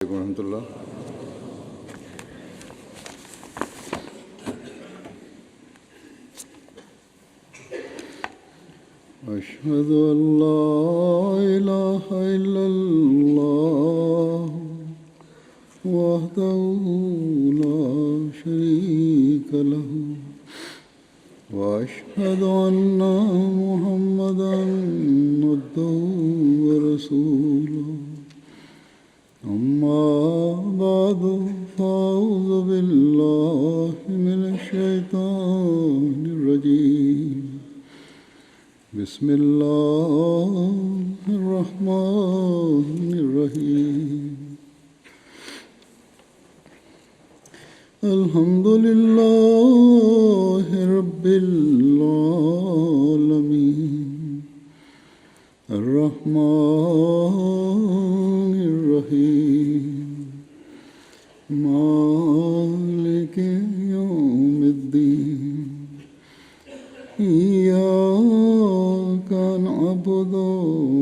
ورحمۃ اللہ۔ اشہد ان لا الہ الا اللہ وحدہ لا شریک لہ واشہد ان محمدا عبدہ ورسولہ۔ اما بعد فاعوذ باللہ من الشیطان الرجیم۔ بسم اللہ الرحمن الرحیم۔ الحمد للہ رب العالمین الرحمن الرحیم مالک یوم الدین۔ إياك نعبد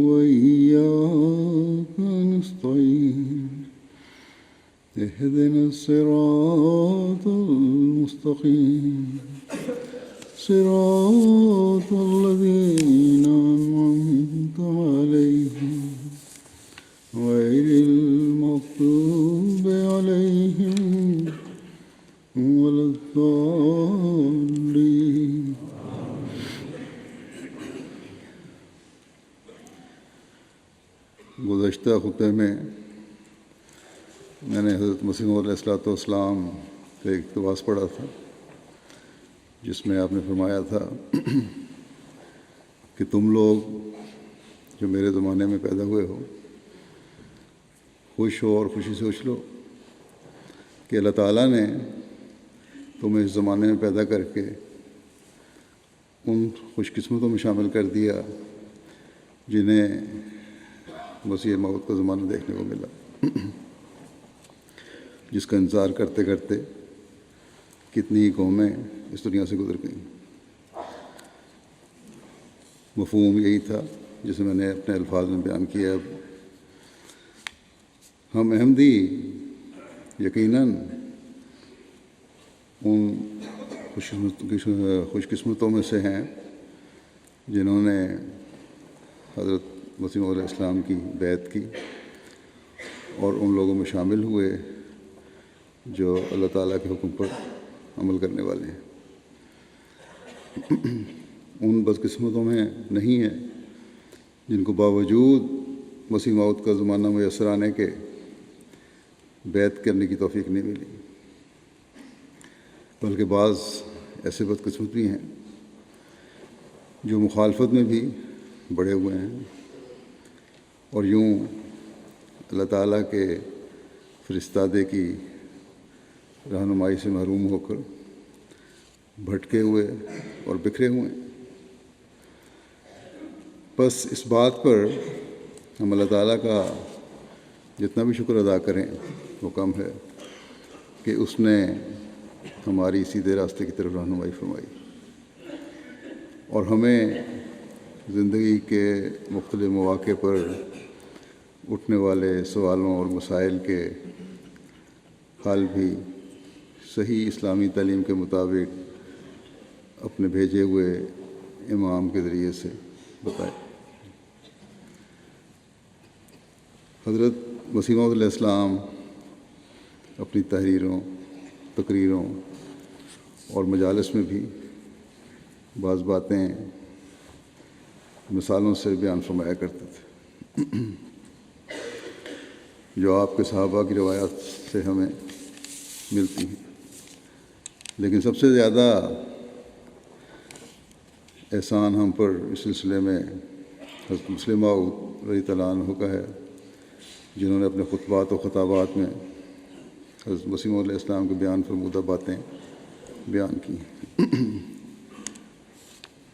وإياك نستعين اهدنا الصراط المستقيم صراط الذين أنعمت عليهم غير المغضوب عليهم ولا الضالين۔ گزشتہ خطبے میں نے حضرت مسیح موعود علیہ الصلوۃ والسلام کا ایک اقتباس پڑھا تھا، جس میں آپ نے فرمایا تھا کہ تم لوگ جو میرے زمانے میں پیدا ہوئے ہو، خوش ہو اور خوشی سے اچھلو کہ اللہ تعالیٰ نے تمہیں اس زمانے میں پیدا کر کے ان خوش قسمتوں میں شامل کر دیا جنہیں مسیح موعود کا زمانہ دیکھنے کو ملا، جس کا انتظار کرتے کرتے کتنی ہی قومیں اس دنیا سے گزر گئیں۔ مفہوم یہی تھا جسے میں نے اپنے الفاظ میں بیان کیا۔ ہم احمدی یقیناً ان خوش قسمتوں میں سے ہیں جنہوں نے حضرت مسیح موعود علیہ السلام کی بیعت کی اور ان لوگوں میں شامل ہوئے جو اللہ تعالیٰ کے حکم پر عمل کرنے والے ہیں۔ ان بدقسمتوں میں نہیں ہیں جن کو باوجود مسیح موعود کا زمانہ میسر آنے کے بیعت کرنے کی توفیق نہیں ملی، بلکہ بعض ایسے بدقسمت بھی ہیں جو مخالفت میں بھی بڑھے ہوئے ہیں اور یوں اللہ تعالیٰ کے فرستادے کی رہنمائی سے محروم ہو کر بھٹکے ہوئے اور بکھرے ہوئے ہیں۔ بس اس بات پر ہم اللہ تعالیٰ کا جتنا بھی شکر ادا کریں وہ کم ہے کہ اس نے ہماری سیدھے راستے کی طرف رہنمائی فرمائی اور ہمیں زندگی کے مختلف مواقع پر اٹھنے والے سوالوں اور مسائل کے حل بھی صحیح اسلامی تعلیم کے مطابق اپنے بھیجے ہوئے امام کے ذریعے سے بتائے۔ حضرت مسیح موعود علیہ السلام اپنی تحریروں، تقریروں اور مجالس میں بھی بعض باتیں مثالوں سے بیان فرمایا کرتے تھے جو آپ کے صحابہ کی روایات سے ہمیں ملتی ہیں، لیکن سب سے زیادہ احسان ہم پر اس سلسلے میں حضرت مسیح موعود رضی اللہ عنہ کا ہے، جنہوں نے اپنے خطبات و خطابات میں حضرت مسیح موعود علیہ السلام کے بیان فرمودہ باتیں بیان کی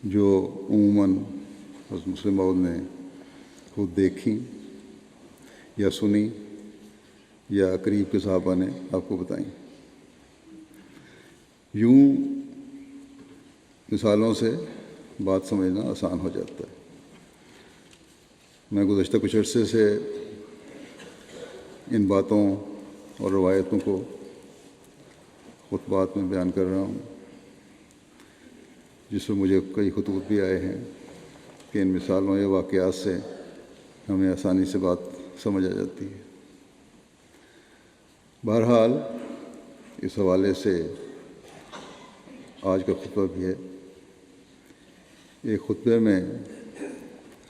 جو عموماً حضرت مسیح موعود نے خود دیکھی یا سنی یا قریب کے صحابہ نے آپ کو بتائیں۔ یوں مثالوں سے بات سمجھنا آسان ہو جاتا ہے۔ میں گزشتہ کچھ عرصے سے ان باتوں اور روایتوں کو خطبات میں بیان کر رہا ہوں، جس میں مجھے کئی خطوط بھی آئے ہیں کہ ان مثالوں یا واقعات سے ہمیں آسانی سے بات سمجھ آ جاتی ہے۔ بہرحال اس حوالے سے آج کا خطبہ بھی ہے۔ ایک خطبے میں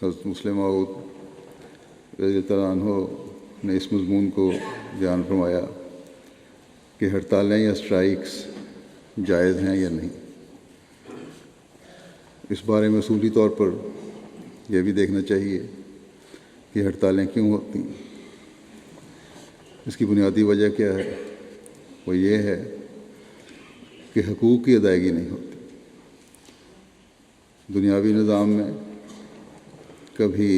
حضرت مسلم موعود رضی اللہ عنہ نے اس مضمون کو بیان فرمایا کہ ہڑتالیں یا اسٹرائکس جائز ہیں یا نہیں۔ اس بارے میں اصولی طور پر یہ بھی دیکھنا چاہیے کہ ہڑتالیں کیوں ہوتی ہیں۔ اس کی بنیادی وجہ کیا ہے؟ وہ یہ ہے کہ حقوق کی ادائیگی نہیں ہوتی۔ دنیاوی نظام میں کبھی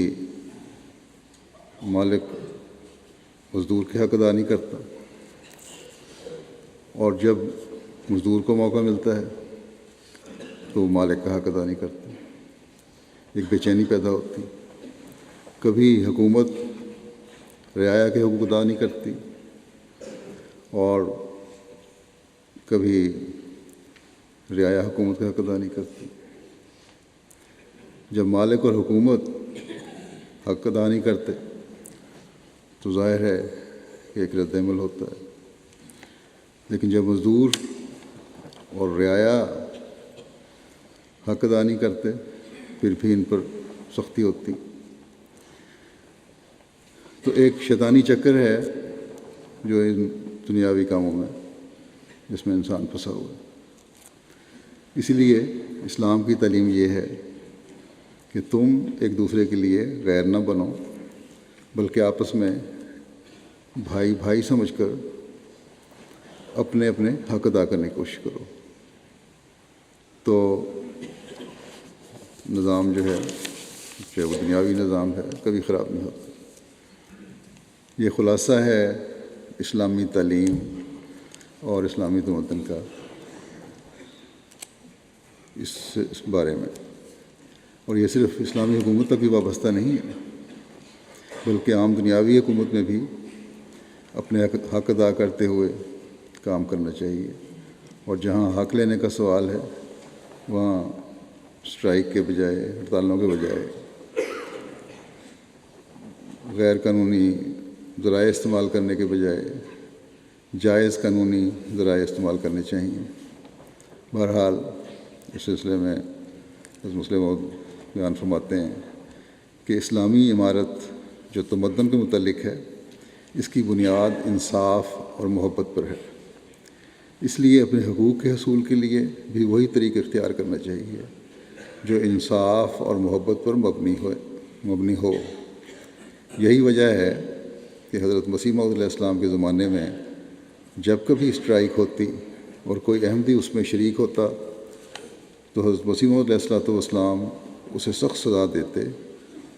مالک مزدور کے حق ادا نہیں کرتا، اور جب مزدور کو موقع ملتا ہے تو وہ مالک کا حق ادا نہیں کرتا۔ ایک بے چینی پیدا ہوتی۔ کبھی حکومت رعایا کے حقوق ادا نہیں کرتی، اور کبھی رعایا حکومت کا حق ادا نہیں کرتی۔ جب مالک اور حکومت حق ادا نہیں کرتے تو ظاہر ہے کہ ایک رد عمل ہوتا ہے، لیکن جب مزدور اور رعایا حق ادا نہیں کرتے پھر بھی ان پر سختی ہوتی۔ تو ایک شیطانی چکر ہے جو ان دنیاوی کاموں میں جس میں انسان پھنسا ہوا ہے۔ اسی لیے اسلام کی تعلیم یہ ہے کہ تم ایک دوسرے کے لیے غیر نہ بنو، بلکہ آپس میں بھائی بھائی سمجھ کر اپنے اپنے حق ادا کرنے کی کوشش کرو، تو نظام جو ہے چاہے وہ دنیاوی نظام ہے کبھی خراب نہیں ہوتا۔ یہ خلاصہ ہے اسلامی تعلیم اور اسلامی تمدن کا اس بارے میں، اور یہ صرف اسلامی حکومت تک بھی وابستہ نہیں ہے، بلکہ عام دنیاوی حکومت میں بھی اپنے حق ادا کرتے ہوئے کام کرنا چاہیے، اور جہاں حق لینے کا سوال ہے وہاں اسٹرائک کے بجائے، ہڑتالوں کے بجائے غیر قانونی ذرائع استعمال کرنے کے بجائے جائز قانونی ذرائع استعمال کرنے چاہیے۔ بہرحال اس سلسلے میں حضرت مسلم موعود بیان فرماتے ہیں کہ اسلامی عمارت جو تمدن کے متعلق ہے اس کی بنیاد انصاف اور محبت پر ہے، اس لیے اپنے حقوق کے حصول کے لیے بھی وہی طریقہ اختیار کرنا چاہیے جو انصاف اور محبت پر مبنی ہو۔ یہی وجہ ہے کہ حضرت مسیح موعود علیہ السلام کے زمانے میں جب کبھی اسٹرائک ہوتی اور کوئی احمدی اس میں شریک ہوتا تو حضرت مسیح موعود علیہ السلام اسے سخت سزا دیتے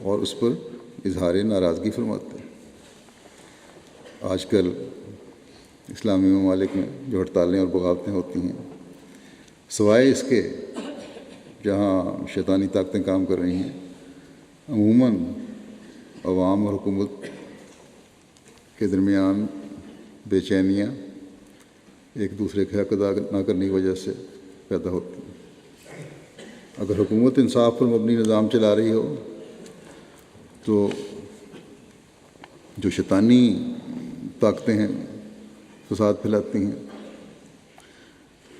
اور اس پر اظہار ناراضگی فرماتے۔ آج کل اسلامی ممالک میں جو ہڑتالیں اور بغاوتیں ہوتی ہیں، سوائے اس کے جہاں شیطانی طاقتیں کام کر رہی ہیں، عموماً عوام اور حکومت کے درمیان بے چینیاں ایک دوسرے کے حق ادا نہ کرنے کی وجہ سے پیدا ہوتی ہیں۔ اگر حکومت انصاف پر مبنی نظام چلا رہی ہو تو جو شیطانی طاقتیں ہیں فساد پھیلاتی ہیں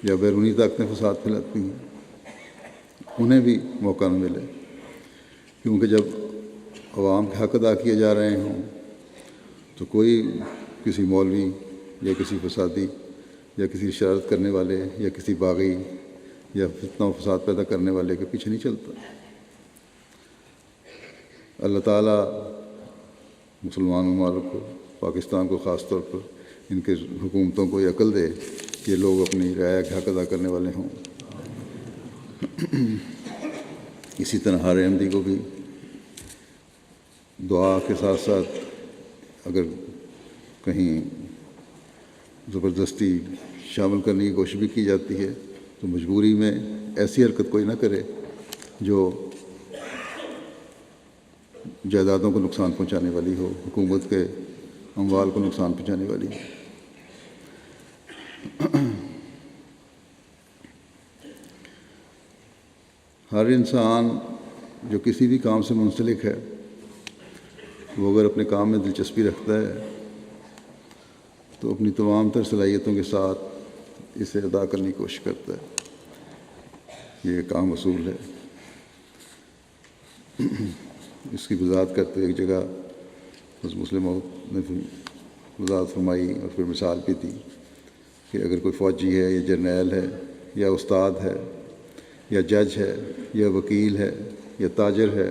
یا بیرونی طاقتیں فساد پھیلاتی ہیں، انہیں بھی موقع نہ ملے، کیونکہ جب عوام کے حق ادا کیے جا رہے ہوں تو کوئی کسی مولوی یا کسی فسادی یا کسی شرارت کرنے والے یا کسی باغی یا فتنہ و فساد پیدا کرنے والے کے پیچھے نہیں چلتا۔ اللہ تعالیٰ مسلمان ممالک کو، پاکستان کو خاص طور پر ان کے حکومتوں کو یہ عقل دے کہ لوگ اپنی رعایا کے حق ادا کرنے والے ہوں۔ اسی طرح ہر احمدی کو بھی دعا کے ساتھ ساتھ اگر کہیں زبردستی شامل کرنے کی کوشش بھی کی جاتی ہے تو مجبوری میں ایسی حرکت کوئی نہ کرے جو جائیدادوں کو نقصان پہنچانے والی ہو، حکومت کے اموال کو نقصان پہنچانے والی ہے۔ ہر انسان جو کسی بھی کام سے منسلک ہے، وہ اگر اپنے کام میں دلچسپی رکھتا ہے تو اپنی تمام تر صلاحیتوں کے ساتھ اسے ادا کرنے کی کوشش کرتا ہے۔ یہ کام اصول ہے۔ اس کی وضاحت کرتے ایک جگہ مسلم نے وضاحت فرمائی اور پھر مثال بھی دی کہ اگر کوئی فوجی ہے یا جرنیل ہے یا استاد ہے یا جج ہے یا وکیل ہے یا تاجر ہے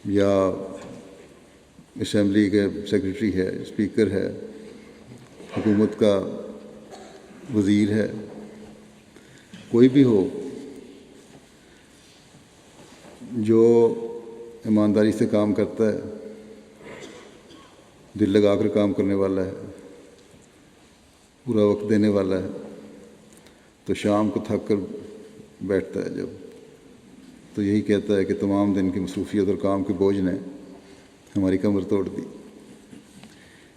یا اسمبلی کے سیکرٹری ہے، اسپیکر ہے، حکومت کا وزیر ہے، کوئی بھی ہو، جو ایمانداری سے کام کرتا ہے، دل لگا کر کام کرنے والا ہے، پورا وقت دینے والا ہے، تو شام کو تھک کر بیٹھتا ہے جب، تو یہی کہتا ہے کہ تمام دن کی مصروفیت اور کام کے بوجھ نے ہماری کمر توڑ دی۔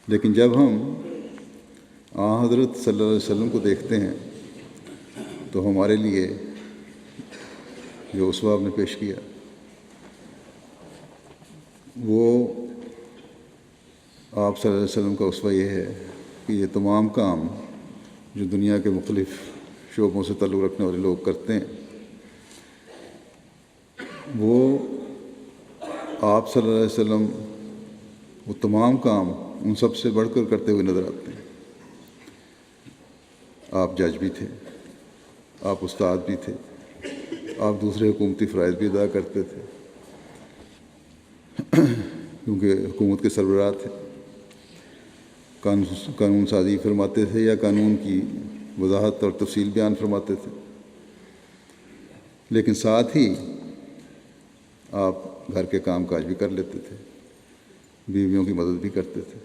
لیکن جب ہم حضرت صلی اللہ علیہ وسلم کو دیکھتے ہیں تو ہمارے لیے جو اسوہ آپ نے پیش کیا، وہ آپ صلی اللہ علیہ وسلم کا اسوہ یہ ہے کہ یہ تمام کام جو دنیا کے مختلف شعبوں سے تعلق رکھنے والے لوگ کرتے ہیں، وہ آپ صلی اللہ علیہ وسلم وہ تمام کام ان سب سے بڑھ کر کرتے ہوئے نظر آتے ہیں۔ آپ جج بھی تھے، آپ استاد بھی تھے، آپ دوسرے حکومتی فرائض بھی ادا کرتے تھے، کیونکہ حکومت کے سربراہ تھے، قانون سازی فرماتے تھے یا قانون کی وضاحت اور تفصیل بیان فرماتے تھے، لیکن ساتھ ہی آپ گھر کے کام کاج بھی کر لیتے تھے، بیویوں کی مدد بھی کرتے تھے۔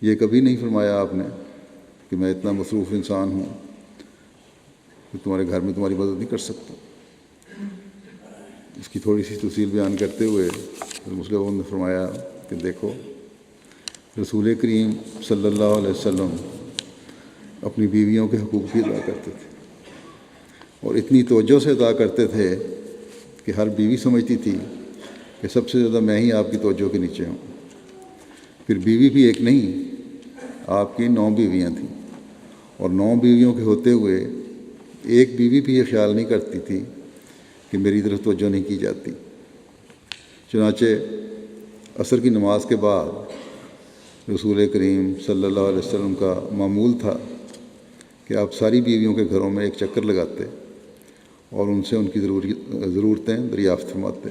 یہ کبھی نہیں فرمایا آپ نے کہ میں اتنا مصروف انسان ہوں کہ تمہارے گھر میں تمہاری مدد نہیں کر سکتا۔ اس کی تھوڑی سی تفصیل بیان کرتے ہوئے مسلم نے فرمایا کہ دیکھو، رسول کریم صلی اللہ علیہ وسلم اپنی بیویوں کے حقوق بھی ادا کرتے تھے، اور اتنی توجہ سے ادا کرتے تھے کہ ہر بیوی سمجھتی تھی کہ سب سے زیادہ میں ہی آپ کی توجہ کے نیچے ہوں۔ پھر بیوی بھی ایک نہیں، آپ کی 9 بیویاں تھیں، اور 9 بیویوں کے ہوتے ہوئے ایک بیوی بھی یہ خیال نہیں کرتی تھی کہ میری طرف توجہ نہیں کی جاتی۔ چنانچہ عصر کی نماز کے بعد رسول کریم صلی اللہ علیہ وسلم کا معمول تھا کہ آپ ساری بیویوں کے گھروں میں ایک چکر لگاتے اور ان سے ان کی ضرورتیں دریافت فرماتے۔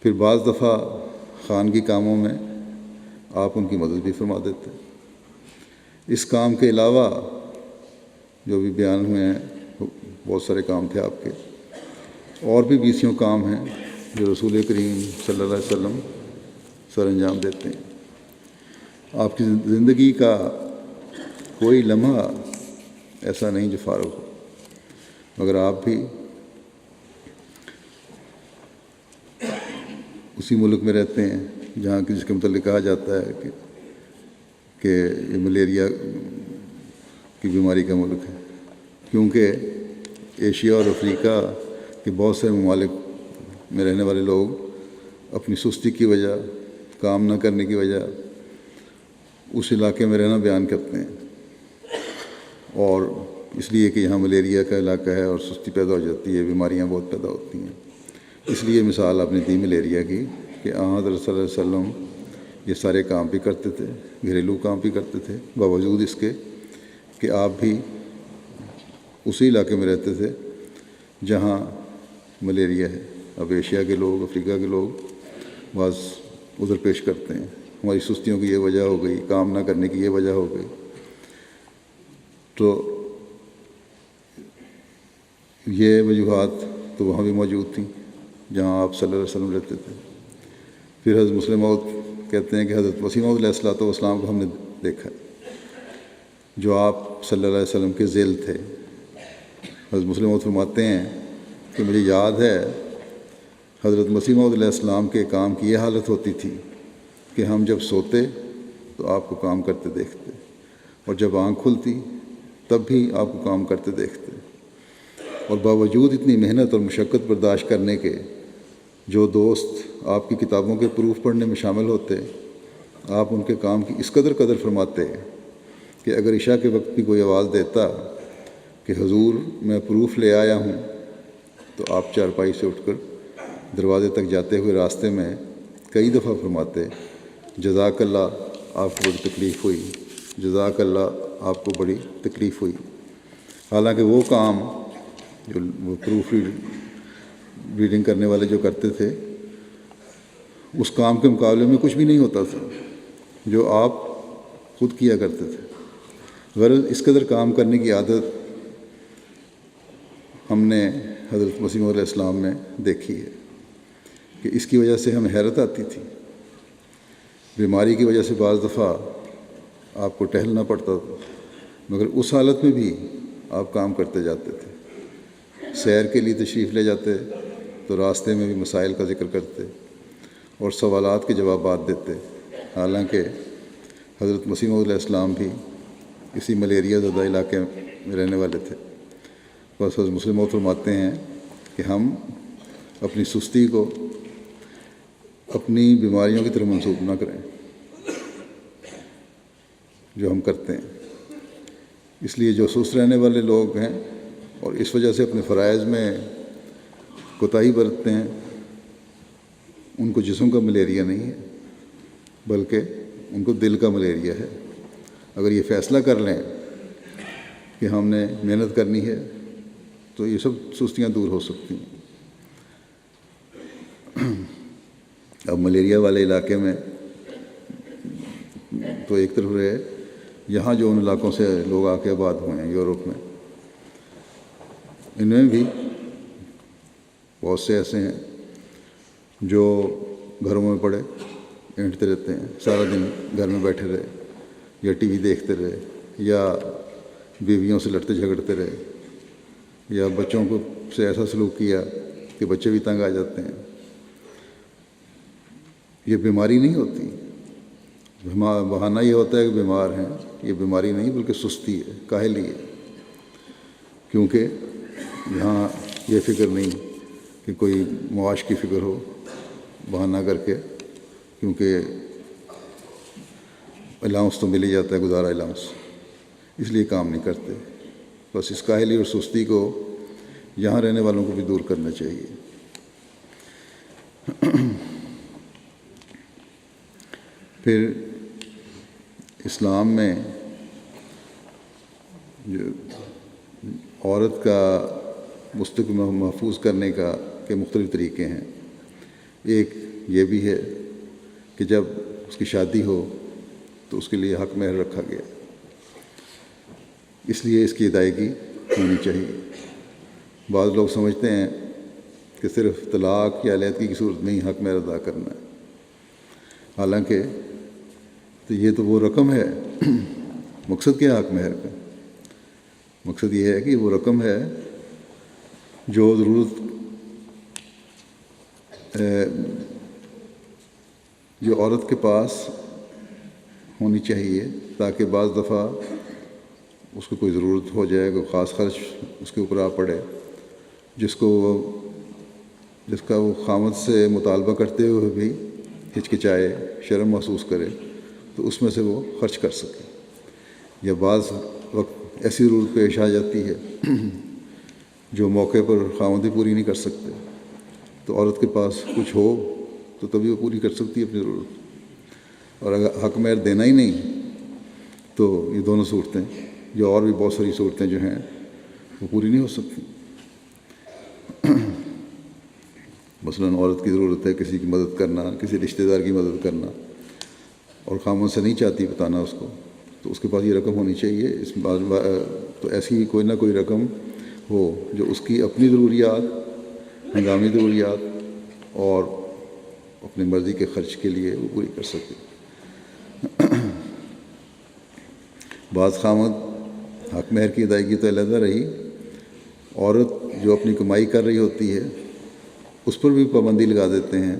پھر بعض دفعہ خانگی کاموں میں آپ ان کی مدد بھی فرما دیتے۔ اس کام کے علاوہ جو بھی بیان ہوئے ہیں بہت سارے کام تھے آپ کے، اور بھی 20 کام ہیں جو رسول کریم صلی اللہ علیہ وسلم سر انجام دیتے ہیں۔ آپ کی زندگی کا کوئی لمحہ ایسا نہیں جو فارغ ہو، مگر آپ بھی اسی ملک میں رہتے ہیں جہاں جس کے متعلق کہا جاتا ہے کہ یہ ملیریا کی بیماری کا ملک ہے، کیونکہ ایشیا اور افریقہ کے بہت سے ممالک میں رہنے والے لوگ اپنی سستی کی وجہ، کام نہ کرنے کی وجہ اس علاقے میں رہنا بیان کرتے ہیں، اور اس لیے کہ یہاں ملیریا کا علاقہ ہے اور سستی پیدا ہو جاتی ہے، بیماریاں بہت پیدا ہوتی ہیں۔ اس لیے مثال آپ نے دی ملیریا کی کہ حضرت صلی اللہ علیہ وسلم یہ سارے کام بھی کرتے تھے، گھریلو کام بھی کرتے تھے، باوجود اس کے کہ آپ بھی اسی علاقے میں رہتے تھے جہاں ملیریا ہے۔ اب ایشیا کے لوگ، افریقہ کے لوگ بعض ادھر پیش کرتے ہیں ہماری سستیوں کی یہ وجہ ہو گئی، کام نہ کرنے کی یہ وجہ ہو گئی، تو یہ وجوہات تو وہاں بھی موجود تھیں جہاں آپ صلی اللہ علیہ وسلم رہتے تھے۔ پھر حضرت مسلم موعود کہتے ہیں کہ حضرت مسیح موعود علیہ الصلوۃ والسلام کو ہم نے دیکھا جو آپ صلی اللہ علیہ وسلم کے ذیل تھے۔ حضرت مسلم موعود فرماتے ہیں کہ مجھے یاد ہے حضرت مسیح موعود علیہ السلام کے کام کی یہ حالت ہوتی تھی کہ ہم جب سوتے تو آپ کو کام کرتے دیکھتے، اور جب آنکھ کھلتی تب بھی آپ کو کام کرتے دیکھتے، اور باوجود اتنی محنت اور مشقت برداشت کرنے کے جو دوست آپ کی کتابوں کے پروف پڑھنے میں شامل ہوتے، آپ ان کے کام کی اس قدر قدر فرماتے کہ اگر عشاء کے وقت بھی کوئی آواز دیتا کہ حضور میں پروف لے آیا ہوں، تو آپ چارپائی سے اٹھ کر دروازے تک جاتے ہوئے راستے میں کئی دفعہ فرماتے، جزاک اللہ، آپ کو بڑی تکلیف ہوئی، جزاک اللہ، آپ کو بڑی تکلیف ہوئی۔ حالانکہ وہ کام جو وہ پروف ریڈنگ کرنے والے جو کرتے تھے، اس کام کے مقابلے میں کچھ بھی نہیں ہوتا تھا جو آپ خود کیا کرتے تھے۔ غرض اس قدر کام کرنے کی عادت ہم نے حضرت مسیح موعود علیہ السلام میں دیکھی ہے کہ اس کی وجہ سے ہمیں حیرت آتی تھی۔ بیماری کی وجہ سے بعض دفعہ آپ کو ٹہلنا پڑتا تھا، مگر اس حالت میں بھی آپ کام کرتے جاتے تھے۔ سیر کے لیے تشریف لے جاتے تو راستے میں بھی مسائل کا ذکر کرتے اور سوالات کے جوابات دیتے، حالانکہ حضرت مسیح موعود علیہ السلام بھی اسی ملیریا زدہ علاقے میں رہنے والے تھے۔ بس حضرت مسلم موعود فرماتے ہیں کہ ہم اپنی سستی کو اپنی بیماریوں کی طرف منسوب نہ کریں جو ہم کرتے ہیں۔ اس لیے جو سست رہنے والے لوگ ہیں اور اس وجہ سے اپنے فرائض میں کوتاہی برتتے ہیں، ان کو جسم کا ملیریا نہیں ہے بلکہ ان کو دل کا ملیریا ہے۔ اگر یہ فیصلہ کر لیں کہ ہم نے محنت کرنی ہے تو یہ سب سستیاں دور ہو سکتی ہیں۔ اب ملیریا والے علاقے میں تو ایک طرف رہے، یہاں جو ان علاقوں سے لوگ آ کے آباد ہوئے ہیں یورپ میں، ان میں بھی بہت سے ایسے ہیں جو گھروں میں پڑے اینٹتے رہتے ہیں، سارا دن گھر میں بیٹھے رہے، یا ٹی وی دیکھتے رہے، یا بیویوں سے لڑتے جھگڑتے رہے، یا بچوں کو سے ایسا سلوک کیا کہ بچے بھی تنگ آ جاتے ہیں۔ یہ بیماری نہیں ہوتی، بہانہ یہ ہوتا ہے کہ بیمار ہیں، یہ بیماری نہیں بلکہ سستی ہے، کاہلی ہے، کیونکہ یہاں یہ فکر نہیں کہ کوئی معاش کی فکر ہو بہانہ کر کے، کیونکہ الاؤنس تو مل ہی جاتا ہے، گزارا الاؤنس، اس لیے کام نہیں کرتے۔ بس اس کاہلی اور سستی کو یہاں رہنے والوں کو بھی دور کرنا چاہیے۔ پھر اسلام میں جو عورت کا مستقبل محفوظ کرنے کا کے مختلف طریقے ہیں۔ ایک یہ بھی ہے کہ جب اس کی شادی ہو تو اس کے لیے حق مہر رکھا گیا، اس لیے اس کی ادائیگی ہونی چاہیے۔ بعض لوگ سمجھتے ہیں کہ صرف طلاق یا علیحدگی کی صورت میں ہی حق مہر ادا کرنا ہے، حالانکہ تو یہ تو وہ رقم ہے۔ مقصد کیا ہے حق مہر کا؟ مقصد یہ ہے کہ وہ رقم ہے جو ضرورت جو عورت کے پاس ہونی چاہیے، تاکہ بعض دفعہ اس کو کوئی ضرورت ہو جائے، کوئی خاص خرچ اس کے اوپر آ پڑے، جس کا وہ خامد سے مطالبہ کرتے ہوئے بھی ہچکچائے، شرم محسوس کرے، تو اس میں سے وہ خرچ کر سکے۔ یا بعض وقت ایسی ضرورت پیش آ جاتی ہے جو موقع پر خامد ہی پوری نہیں کر سکتے، تو عورت کے پاس کچھ ہو تو تبھی وہ پوری کر سکتی ہے اپنی ضرورت۔ اور اگر حق مہر دینا ہی نہیں تو یہ دونوں صورتیں، جو اور بھی بہت ساری صورتیں جو ہیں وہ پوری نہیں ہو سکتی۔ مثلاً عورت کی ضرورت ہے کسی کی مدد کرنا، کسی رشتہ دار کی مدد کرنا، اور خامد سے نہیں چاہتی بتانا اس کو، تو اس کے پاس یہ رقم ہونی چاہیے۔ اس تو ایسی کوئی نہ کوئی رقم ہو جو اس کی اپنی ضروریات، ہنگامی ضروریات اور اپنی مرضی کے خرچ کے لیے وہ پوری کر سکے۔ بعض خامد حق مہر کی ادائیگی تو علیحدہ رہی، عورت جو اپنی کمائی کر رہی ہوتی ہے اس پر بھی پابندی لگا دیتے ہیں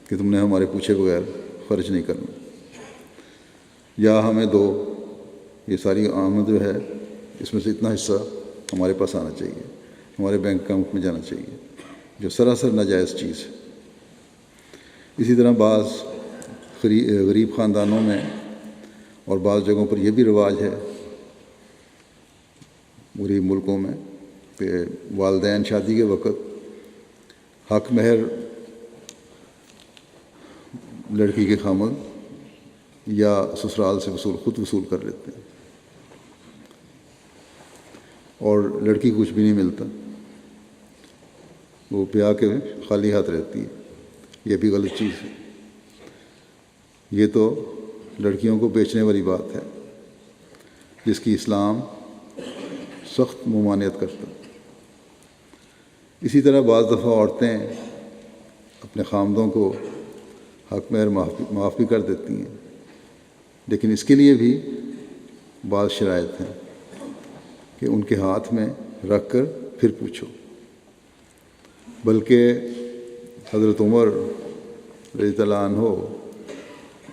کہ تم نے ہمارے پوچھے بغیر خرچ نہیں کرنا، یا ہمیں دو، یہ ساری آمد جو ہے اس میں سے اتنا حصہ ہمارے پاس آنا چاہیے، ہمارے بینک اکاؤنٹ میں جانا چاہیے، جو سراسر ناجائز چیز ہے۔ اسی طرح بعض غریب خاندانوں میں اور بعض جگہوں پر یہ بھی رواج ہے غریب ملکوں میں کہ والدین شادی کے وقت حق مہر لڑکی کے خامد یا سسرال سے خود وصول کر لیتے ہیں، اور لڑکی کو کچھ بھی نہیں ملتا، وہ بیاہ کے خالی ہاتھ رہتی ہے۔ یہ بھی غلط چیز ہے، یہ تو لڑکیوں کو بیچنے والی بات ہے جس کی اسلام سخت ممانعت کرتا ہے۔ اسی طرح بعض دفعہ عورتیں اپنے خامدوں کو حق مہر معاف بھی کر دیتی ہیں، لیکن اس کے لیے بھی بعض شرائط ہیں کہ ان کے ہاتھ میں رکھ کر پھر پوچھو۔ بلکہ حضرت عمر رضی اللہ عنہ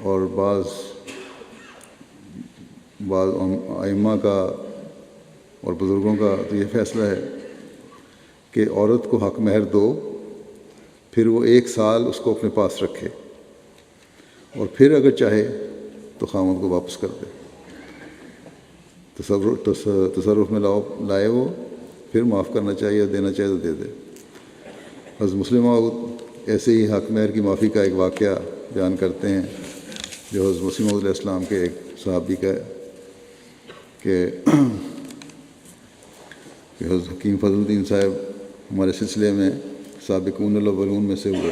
اور بعض ائمہ کا اور بزرگوں کا تو یہ فیصلہ ہے کہ عورت کو حق مہر دو، پھر وہ 1 سال اس کو اپنے پاس رکھے، اور پھر اگر چاہے تو خامد کو واپس کر دے، تصرف میں لائے وہ، پھر معاف کرنا چاہیے، دینا چاہیے تو دے دے۔ حضرت مسلم موعود ایسے ہی حق مہر کی معافی کا ایک واقعہ بیان کرتے ہیں جو حضرت مسلم موعود علیہ السلام کے ایک صحابی کا ہے کہ حضرت حکیم فضل الدین صاحب ہمارے سلسلے میں سابقون الاولون میں سے ہوئے۔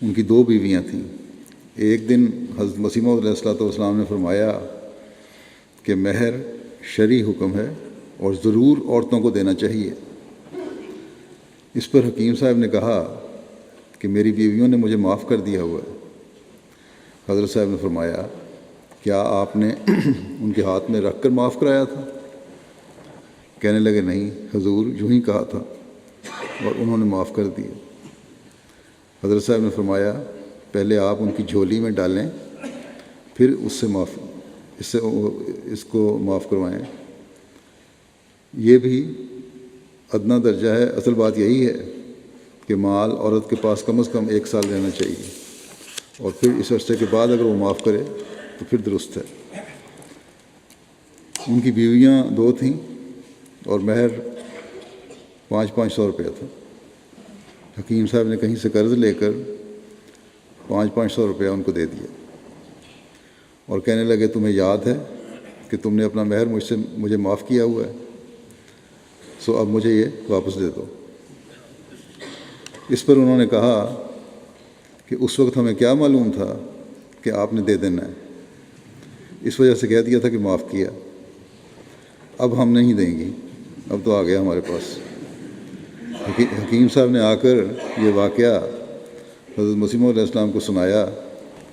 ان کی 2 بیویاں تھیں۔ ایک دن حضرت مسیح موعود علیہ السلام نے فرمایا کہ مہر شرعی حکم ہے اور ضرور عورتوں کو دینا چاہیے۔ اس پر حکیم صاحب نے کہا کہ میری بیویوں نے مجھے معاف کر دیا ہوا ہے۔ حضرت صاحب نے فرمایا کیا آپ نے ان کے ہاتھ میں رکھ کر معاف کرایا تھا؟ کہنے لگے نہیں حضور، یوں ہی کہا تھا اور انہوں نے معاف کر دیا۔ حضرت صاحب نے فرمایا پہلے آپ ان کی جھولی میں ڈالیں، پھر اس کو معاف کروائیں۔ یہ بھی ادنا درجہ ہے۔ اصل بات یہی ہے کہ مال عورت کے پاس کم از کم 1 سال رہنا چاہیے، اور پھر اس عرصے کے بعد اگر وہ معاف کرے تو پھر درست ہے۔ ان کی بیویاں 2 تھیں اور مہر 500 روپیہ تھا۔ حکیم صاحب نے کہیں سے قرض لے کر 500 روپیہ ان کو دے دیا اور کہنے لگے تمہیں یاد ہے کہ تم نے اپنا مہر مجھے معاف کیا ہوا ہے، سو اب مجھے یہ واپس دے دو۔ اس پر انہوں نے کہا کہ اس وقت ہمیں کیا معلوم تھا کہ آپ نے دے دینا ہے، اس وجہ سے کہہ دیا تھا کہ معاف کیا، اب ہم نہیں دیں گی، اب تو آ گیا ہمارے پاس۔ حکیم صاحب نے آ کر یہ واقعہ حضرت مسیح موعود علیہ السلام کو سنایا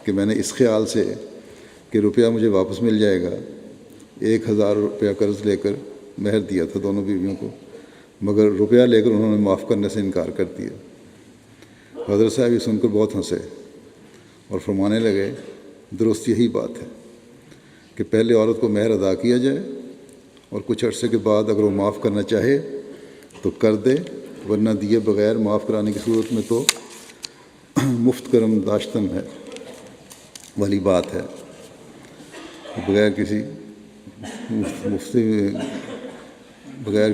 کہ میں نے اس خیال سے کہ روپیہ مجھے واپس مل جائے گا 1000 روپیہ قرض لے کر مہر دیا تھا دونوں بیویوں کو، مگر روپیہ لے کر انہوں نے معاف کرنے سے انکار کر دیا۔ حضرت صاحب یہ سن کر بہت ہنسے اور فرمانے لگے درست یہی بات ہے کہ پہلے عورت کو مہر ادا کیا جائے اور کچھ عرصے کے بعد اگر وہ معاف کرنا چاہے تو کر دے، ورنہ دیے بغیر معاف کرانے کی صورت میں تو مفت کرم داشتن ہے والی بات ہے، بغیر کسی بغیر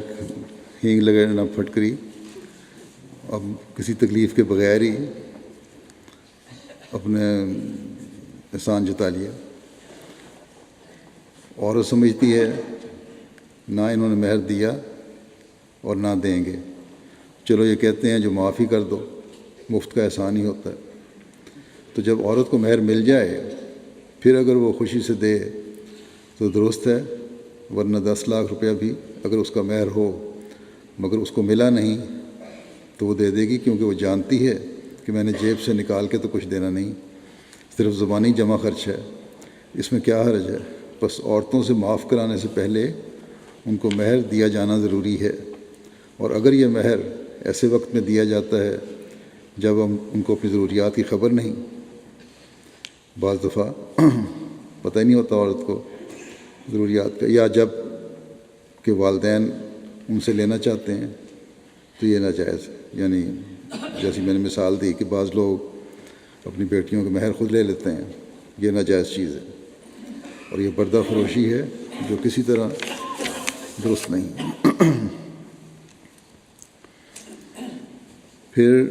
ہینگ لگانا پھٹکری، اب کسی تکلیف کے بغیر ہی اپنے احسان جتا لیا۔ عورت سمجھتی ہے نہ انہوں نے مہر دیا اور نہ دیں گے، چلو یہ کہتے ہیں جو معافی کر دو، مفت کا احسان ہی ہوتا ہے۔ تو جب عورت کو مہر مل جائے پھر اگر وہ خوشی سے دے تو درست ہے، ورنہ 10 لاکھ روپیہ بھی اگر اس کا مہر ہو مگر اس کو ملا نہیں تو وہ دے دے گی، کیونکہ وہ جانتی ہے کہ میں نے جیب سے نکال کے تو کچھ دینا نہیں، صرف زبانی جمع خرچ ہے، اس میں کیا حرج ہے۔ بس عورتوں سے معاف کرانے سے پہلے ان کو مہر دیا جانا ضروری ہے، اور اگر یہ مہر ایسے وقت میں دیا جاتا ہے جب ان کو اپنی ضروریات کی خبر نہیں بعض دفعہ پتہ ہی نہیں ہوتا عورت کو ضروریات کا، یا جب کہ والدین ان سے لینا چاہتے ہیں تو یہ ناجائز ہے۔ یعنی جیسی میں نے مثال دی کہ بعض لوگ اپنی بیٹیوں کے مہر خود لے لیتے ہیں، یہ ناجائز چیز ہے، اور یہ پردہ فروشی ہے جو کسی طرح درست نہیں۔ پھر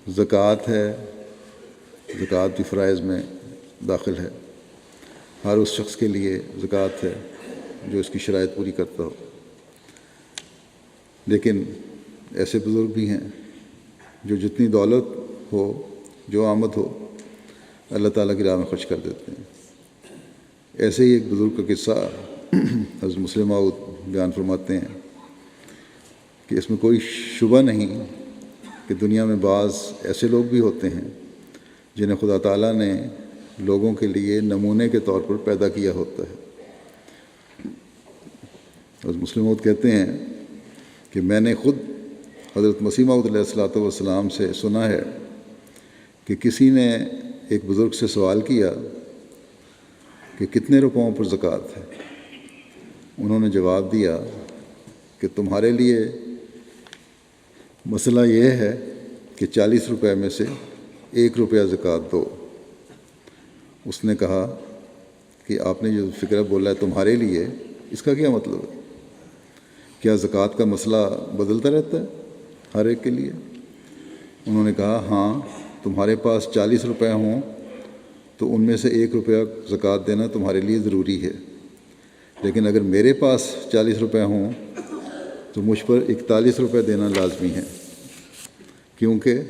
زکوٰۃ ہے، زکوٰۃ بھی فرائض میں داخل ہے۔ ہر اس شخص کے لیے زکوٰۃ ہے جو اس کی شرائط پوری کرتا ہو، لیکن ایسے بزرگ بھی ہیں جو جتنی دولت ہو، جو آمد ہو، اللہ تعالیٰ کی راہ میں خرچ کر دیتے ہیں۔ ایسے ہی ایک بزرگ کا قصہ حضرت مسلم موعود بیان فرماتے ہیں کہ اس میں کوئی شبہ نہیں کہ دنیا میں بعض ایسے لوگ بھی ہوتے ہیں جنہیں خدا تعالیٰ نے لوگوں کے لیے نمونے کے طور پر پیدا کیا ہوتا ہے۔ حضرت مسلم موعود کہتے ہیں کہ میں نے خود حضرت مسیح موعود علیہ الصلوۃ والسلام سے سنا ہے کہ کسی نے ایک بزرگ سے سوال کیا کہ کتنے روپوں پر زکوٰۃ ہے؟ انہوں نے جواب دیا کہ تمہارے لیے مسئلہ یہ ہے کہ 40 روپے میں سے 1 روپیہ زکوٰۃ دو۔ اس نے کہا کہ آپ نے جو فکرہ بولا ہے تمہارے لیے، اس کا کیا مطلب ہے؟ کیا زکوٰۃ کا مسئلہ بدلتا رہتا ہے ہر ایک کے لیے؟ انہوں نے کہا ہاں، تمہارے پاس 40 روپے ہوں تو ان میں سے 1 روپیہ زکوٰۃ دینا تمہارے لیے ضروری ہے، لیکن اگر میرے پاس 40 روپے ہوں تو مجھ پر 41 روپے دینا لازمی ہے، کیونکہ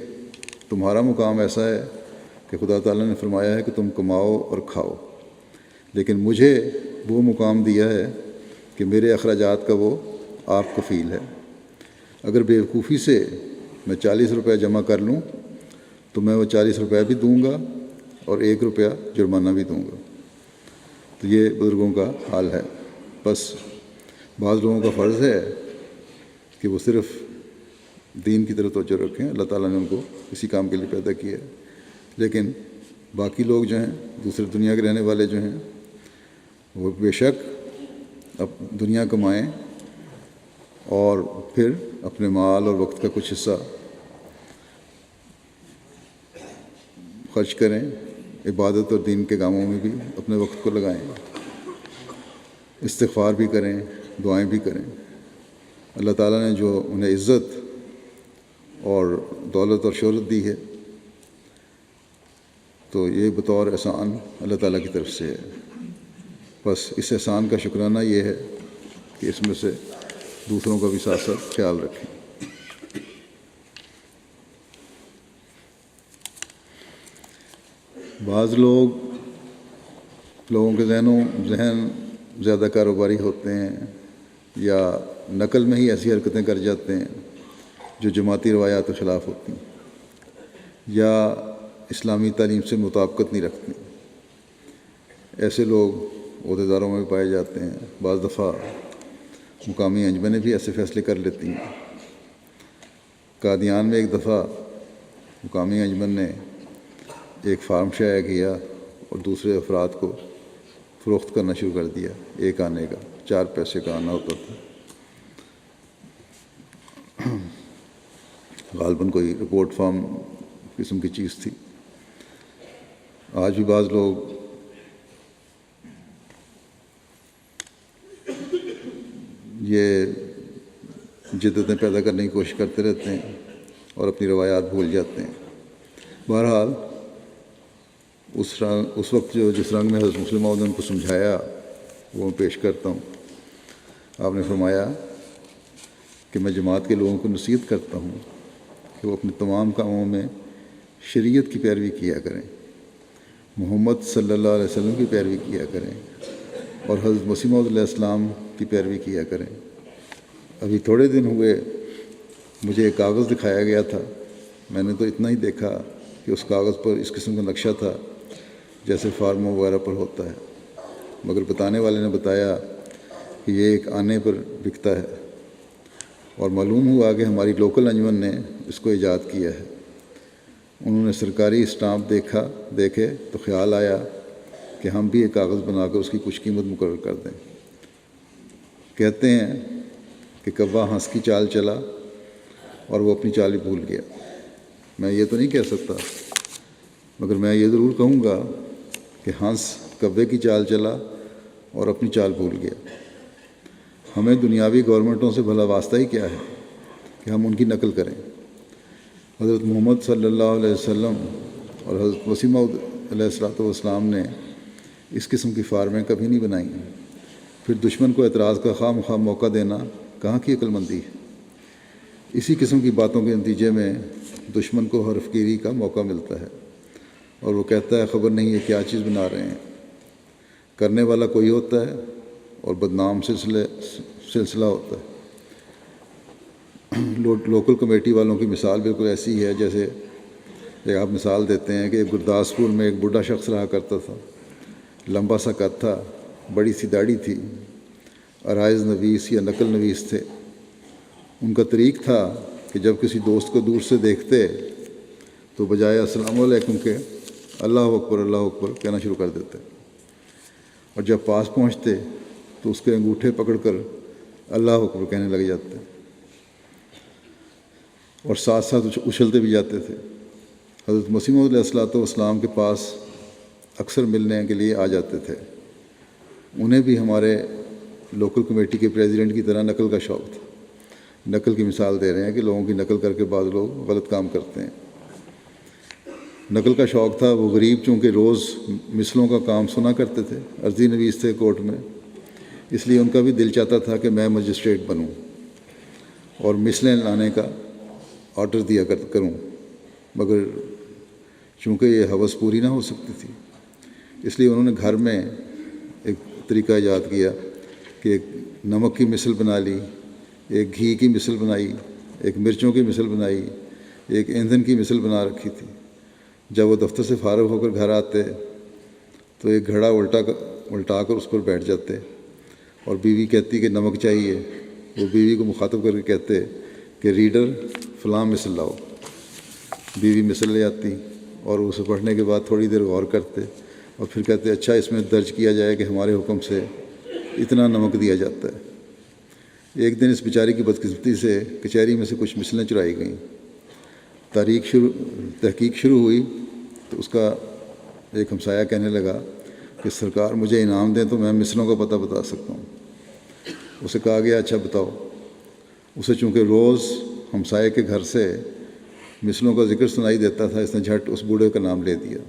تمہارا مقام ایسا ہے کہ خدا تعالیٰ نے فرمایا ہے کہ تم کماؤ اور کھاؤ، لیکن مجھے وہ مقام دیا ہے کہ میرے اخراجات کا وہ آپ کفیل ہے۔ اگر بیوقوفی سے میں 40 روپے جمع کر لوں تو میں وہ 40 روپے بھی دوں گا اور 1 روپیہ جرمانہ بھی دوں گا۔ تو یہ بزرگوں کا حال ہے۔ بس بعض لوگوں کا فرض ہے کہ وہ صرف دین کی طرف توجہ رکھیں، اللہ تعالیٰ نے ان کو اسی کام کے لیے پیدا کیا ہے، لیکن باقی لوگ جو ہیں، دوسرے دنیا کے رہنے والے جو ہیں، وہ بے شک اب دنیا کمائیں اور پھر اپنے مال اور وقت کا کچھ حصہ خرچ کریں، عبادت اور دین کے کاموں میں بھی اپنے وقت کو لگائیں، استغفار بھی کریں، دعائیں بھی کریں۔ اللہ تعالیٰ نے جو انہیں عزت اور دولت اور شہرت دی ہے تو یہ بطور احسان اللہ تعالیٰ کی طرف سے ہے۔ بس اس احسان کا شکرانہ یہ ہے کہ اس میں سے دوسروں کا بھی ساتھ ساتھ خیال رکھیں۔ بعض لوگوں کے ذہن زیادہ کاروباری ہوتے ہیں یا نقل میں ہی ایسی حرکتیں کر جاتے ہیں جو جماعتی روایات کے خلاف ہوتی ہیں یا اسلامی تعلیم سے مطابقت نہیں رکھتی۔ ایسے لوگ عہدیداروں میں بھی پائے جاتے ہیں۔ بعض دفعہ مقامی انجمنیں بھی ایسے فیصلے کر لیتی ہیں۔ قادیان میں ایک دفعہ مقامی انجمن نے ایک فارم شائع کیا اور دوسرے افراد کو فروخت کرنا شروع کر دیا، ایک آنے کا 4 پیسے کا آنا ہوتا تھا۔ غالباً کوئی رپورٹ فارم قسم کی چیز تھی۔ آج بھی بعض لوگ یہ جدتیں پیدا کرنے کی کوشش کرتے رہتے ہیں اور اپنی روایات بھول جاتے ہیں۔ بہرحال اس وقت جس رنگ میں حضرت مسلم موعود نے ان کو سمجھایا وہ میں پیش کرتا ہوں۔ آپ نے فرمایا کہ میں جماعت کے لوگوں کو نصیحت کرتا ہوں کہ وہ اپنے تمام کاموں میں شریعت کی پیروی کیا کریں، محمد صلی اللہ علیہ وسلم کی پیروی کیا کریں اور حضرت مسیح موعود علیہ السلام کی پیروی کیا کریں۔ ابھی تھوڑے دن ہوئے مجھے ایک کاغذ دکھایا گیا تھا، میں نے تو اتنا ہی دیکھا کہ اس کاغذ پر اس قسم کا نقشہ تھا جیسے فارموں وغیرہ پر ہوتا ہے، مگر بتانے والے نے بتایا کہ یہ ایک آنے پر بکتا ہے، اور معلوم ہوا کہ ہماری لوکل انجمن نے اس کو ایجاد کیا ہے۔ انہوں نے سرکاری اسٹامپ دیکھے تو خیال آیا کہ ہم بھی ایک کاغذ بنا کر اس کی کچھ قیمت مقرر کر دیں۔ کہتے ہیں کہ کوا ہنس کی چال چلا اور وہ اپنی چال ہی بھول گیا۔ میں یہ تو نہیں کہہ سکتا، مگر میں یہ ضرور کہوں گا کہ ہنس کوے کی چال چلا اور اپنی چال بھول گیا۔ ہمیں دنیاوی گورنمنٹوں سے بھلا واسطہ ہی کیا ہے کہ ہم ان کی نقل کریں۔ حضرت محمد صلی اللہ علیہ وسلم اور حضرت مسیح موعود علیہ السلام نے اس قسم کی فارمیں کبھی نہیں بنائیں۔ پھر دشمن کو اعتراض کا خواہ مخواہ موقع دینا کہاں کی عقل مندی ہے؟ اسی قسم کی باتوں کے نتیجے میں دشمن کو حرف گیری کا موقع ملتا ہے اور وہ کہتا ہے خبر نہیں ہے کیا چیز بنا رہے ہیں۔ کرنے والا کوئی ہوتا ہے اور بدنام سلسلہ ہوتا ہے۔ لوکل کمیٹی والوں کی مثال بالکل ایسی ہے جیسے ایک آپ مثال دیتے ہیں کہ گرداسپور میں ایک بوڑھا شخص رہا کرتا تھا، لمبا سا قد تھا، بڑی سی داڑھی تھی، عرائض نویس یا نقل نویس تھے۔ ان کا طریق تھا کہ جب کسی دوست کو دور سے دیکھتے تو بجائے السلام علیکم کے اللہ اکبر کہنا شروع کر دیتے، اور جب پاس پہنچتے تو اس کے انگوٹھے پکڑ کر اللہ اکبر کہنے لگ جاتے اور ساتھ ساتھ اچھلتے بھی جاتے تھے۔ حضرت مسیح موعود علیہ السلام کے پاس اکثر ملنے کے لیے آ جاتے تھے۔ انہیں بھی ہمارے لوکل کمیٹی کے پریزیڈنٹ کی طرح نقل کا شوق تھا۔ نقل کی مثال دے رہے ہیں کہ لوگوں کی نقل کر کے بعض لوگ غلط کام کرتے ہیں۔ نقل کا شوق تھا۔ وہ غریب چونکہ روز مثلوں کا کام سنا کرتے تھے، عرضی نویس تھے کورٹ میں، اس لیے ان کا بھی دل چاہتا تھا کہ میں مجسٹریٹ بنوں اور مثلیں لانے کا آرڈر دیا کروں، مگر چونکہ یہ ہوس پوری نہ ہو سکتی تھی، اس لیے انہوں نے گھر میں ایک طریقہ ایجاد کیا کہ ایک نمک کی مثل بنا لی، ایک گھی کی مثل بنائی، ایک مرچوں کی مثل بنائی، ایک ایندھن کی مثل بنا رکھی تھی۔ جب وہ دفتر سے فارغ ہو کر گھر آتے تو ایک گھڑا الٹا کر اس پر بیٹھ جاتے اور بیوی کہتی کہ نمک چاہیے، وہ بیوی کو مخاطب کر کے کہتے کہ ریڈر فلاں مثل لاؤ۔ بیوی مثل لے آتی اور اسے پڑھنے کے بعد تھوڑی دیر غور کرتے اور پھر کہتے اچھا اس میں درج کیا جائے کہ ہمارے حکم سے اتنا نمک دیا جاتا ہے۔ ایک دن اس بیچاری کی بدقسمتی سے کچہری میں سے کچھ مثلیں چرائی گئیں۔ تحقیق شروع ہوئی تو اس کا ایک ہمسایہ کہنے لگا کہ سرکار مجھے انعام دیں تو میں مثلوں کا پتہ بتا سکتا ہوں۔ اسے کہا گیا اچھا بتاؤ۔ اسے چونکہ روز ہمسائے کے گھر سے مثلوں کا ذکر سنائی دیتا تھا، اس نے جھٹ اس بوڑھے کا نام لے دیا۔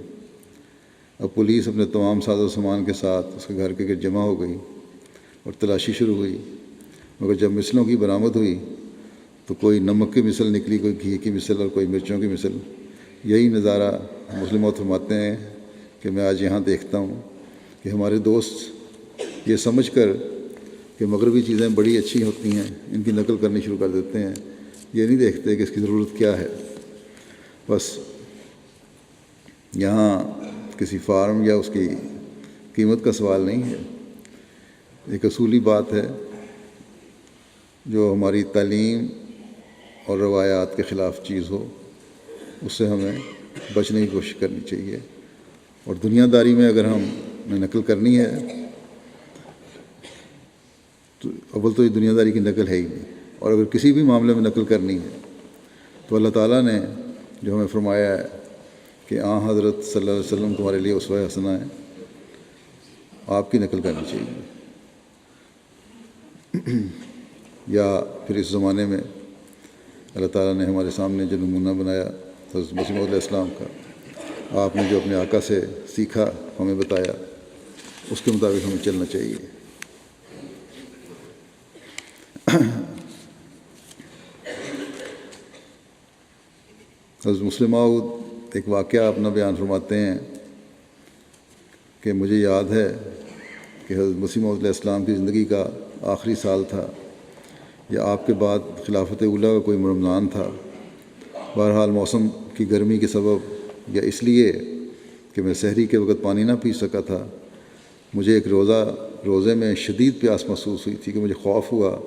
اب پولیس اپنے تمام ساز و سامان کے ساتھ اس کے گھر کے گرد جمع ہو گئی اور تلاشی شروع ہوئی، مگر جب مثلوں کی برآمد ہوئی تو کوئی نمک کی مثل نکلی، کوئی گھی کی مثل اور کوئی مرچوں کی مثل۔ یہی نظارہ مسلم موعود فرماتے ہیں کہ میں آج یہاں دیکھتا ہوں کہ ہمارے دوست یہ سمجھ کر کہ مغربی چیزیں بڑی اچھی ہوتی ہیں ان کی نقل کرنی شروع کر دیتے ہیں، یہ نہیں دیکھتے کہ اس کی ضرورت کیا ہے۔ بس یہاں کسی فارم یا اس کی قیمت کا سوال نہیں ہے، ایک اصولی بات ہے جو ہماری تعلیم اور روایات کے خلاف چیز ہو اس سے ہمیں بچنے کی کوشش کرنی چاہیے۔ اور دنیا داری میں اگر ہمیں نقل کرنی ہے تو اول تو یہ دنیا داری کی نقل ہے ہی نہیں، اور اگر کسی بھی معاملے میں نقل کرنی ہے تو اللہ تعالیٰ نے جو ہمیں فرمایا ہے کہ حضرت صلی اللہ علیہ وسلم تمہارے لیے اسوہ حسنہ ہے، آپ کی نقل کرنی چاہیے۔ یا پھر اس زمانے میں اللہ تعالیٰ نے ہمارے سامنے جو نمونہ بنایا حضرت مسیح موعود علیہ السلام کا، آپ نے جو اپنے آقا سے سیکھا ہمیں بتایا، اس کے مطابق ہمیں چلنا چاہیے۔ حضرت مسلم موعود ایک واقعہ اپنا بیان فرماتے ہیں کہ مجھے یاد ہے کہ حضرت مسیح موعود علیہ السلام کی زندگی کا آخری سال تھا یا آپ کے بعد خلافت اولیٰ کا کوئی رمضان تھا۔ بہرحال موسم کی گرمی کے سبب یا اس لیے کہ میں سحری کے وقت پانی نہ پی سکا تھا، مجھے ایک روزے میں شدید پیاس محسوس ہوئی تھی کہ مجھے خوف ہوا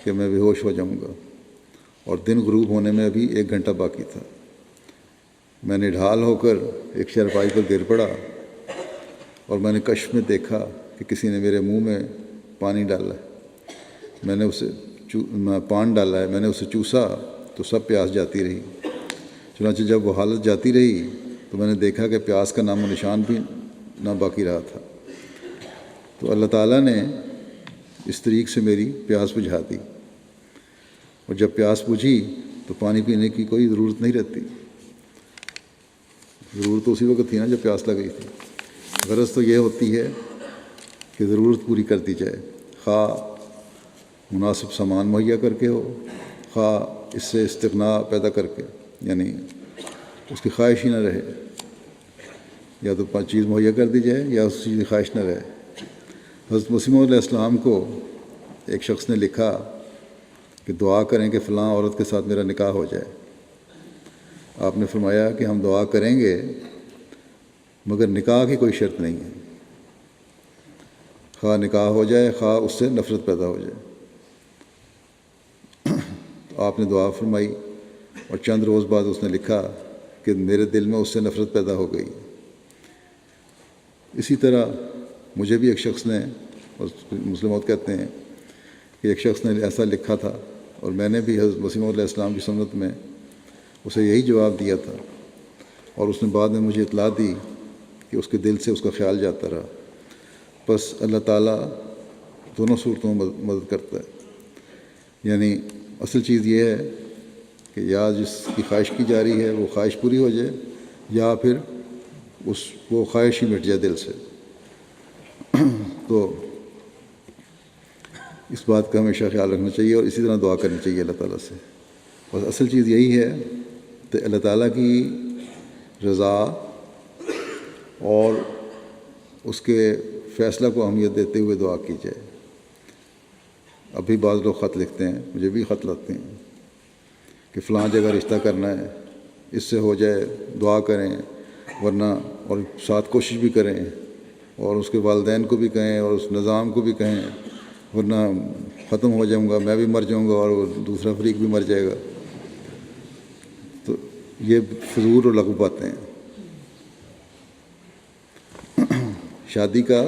کہ میں بے ہوش ہو جاؤں گا، اور دن غروب ہونے میں ابھی 1 گھنٹہ باقی تھا۔ میں نے ڈھال ہو کر ایک چارپائی پر گر پڑا اور میں نے کشف میں دیکھا کہ کسی نے میرے منہ میں پانی ڈالا ہے، میں نے اسے پان ڈالا ہے، میں نے اسے چوسا تو سب پیاس جاتی رہی۔ چنانچہ جب وہ حالت جاتی رہی تو میں نے دیکھا کہ پیاس کا نام و نشان بھی نہ باقی رہا تھا۔ تو اللہ تعالیٰ نے اس طریق سے میری پیاس بجھا دی، اور جب پیاس بجھی تو پانی پینے کی کوئی ضرورت نہیں رہتی۔ ضرورت تو اسی وقت تھی نا جب پیاس لگ گئی تھی۔ غرض تو یہ ہوتی ہے کہ ضرورت پوری کر دی جائے، خواہ مناسب سامان مہیا کر کے ہو، خواہ اس سے استغنا پیدا کر کے، یعنی اس کی خواہش ہی نہ رہے، یا تو چیز مہیا کر دی جائے یا اس چیز کی خواہش نہ رہے۔ حضرت مسیح علیہ السلام کو ایک شخص نے لکھا کہ دعا کریں کہ فلاں عورت کے ساتھ میرا نکاح ہو جائے۔ آپ نے فرمایا کہ ہم دعا کریں گے مگر نکاح کی کوئی شرط نہیں ہے، خواہ نکاح ہو جائے خواہ اس سے نفرت پیدا ہو جائے۔ تو آپ نے دعا فرمائی اور چند روز بعد اس نے لکھا کہ میرے دل میں اس سے نفرت پیدا ہو گئی۔ اسی طرح مجھے بھی ایک شخص نے، اور مسلمات کہتے ہیں کہ ایک شخص نے ایسا لکھا تھا، اور میں نے بھی حضرت مسیح علیہ السلام کی سنت میں اسے یہی جواب دیا تھا، اور اس نے بعد میں مجھے اطلاع دی کہ اس کے دل سے اس کا خیال جاتا رہا۔ بس اللہ تعالیٰ دونوں صورتوں میں مدد کرتا ہے، یعنی اصل چیز یہ ہے کہ یا جس کی خواہش کی جا رہی ہے وہ خواہش پوری ہو جائے، یا پھر وہ خواہش ہی مٹ جائے دل سے۔ تو اس بات کا ہمیشہ خیال رکھنا چاہیے اور اسی طرح دعا کرنی چاہیے اللہ تعالیٰ سے۔ بس اصل چیز یہی ہے کہ اللہ تعالیٰ کی رضا اور اس کے فیصلہ کو اہمیت دیتے ہوئے دعا کی جائے۔ ابھی بعض لوگ خط لکھتے ہیں، مجھے بھی خط لاتے ہیں کہ فلاں جگہ رشتہ کرنا ہے، اس سے ہو جائے دعا کریں، ورنہ اور ساتھ کوشش بھی کریں، اور اس کے والدین کو بھی کہیں اور اس نظام کو بھی کہیں، ورنہ ختم ہو جاؤں گا، میں بھی مر جاؤں گا اور وہ دوسرا فریق بھی مر جائے گا۔ تو یہ فضول اور لغو باتیں ہیں۔ شادی کا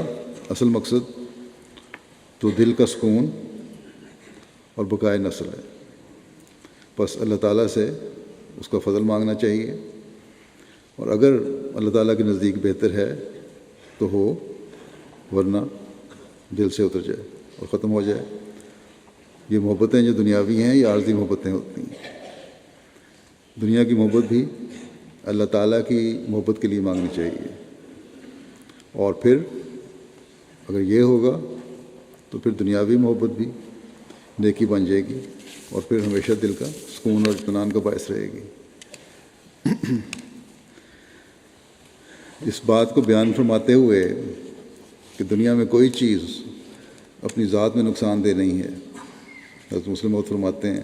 اصل مقصد تو دل کا سکون اور بقائے نسل ہے۔ بس اللہ تعالیٰ سے اس کا فضل مانگنا چاہیے، اور اگر اللہ تعالیٰ کے نزدیک بہتر ہے تو ہو، ورنہ دل سے اتر جائے اور ختم ہو جائے۔ یہ محبتیں جو دنیاوی ہیں یہ عارضی محبتیں ہوتی ہیں۔ دنیا کی محبت بھی اللہ تعالیٰ کی محبت کے لیے مانگنی چاہیے، اور پھر اگر یہ ہوگا تو پھر دنیاوی محبت بھی نیکی بن جائے گی، اور پھر ہمیشہ دل کا سکون اور اطمینان کا باعث رہے گی۔ اس بات کو بیان فرماتے ہوئے کہ دنیا میں کوئی چیز اپنی ذات میں نقصان دہ نہیں ہے، حضرت مسلم موعود فرماتے ہیں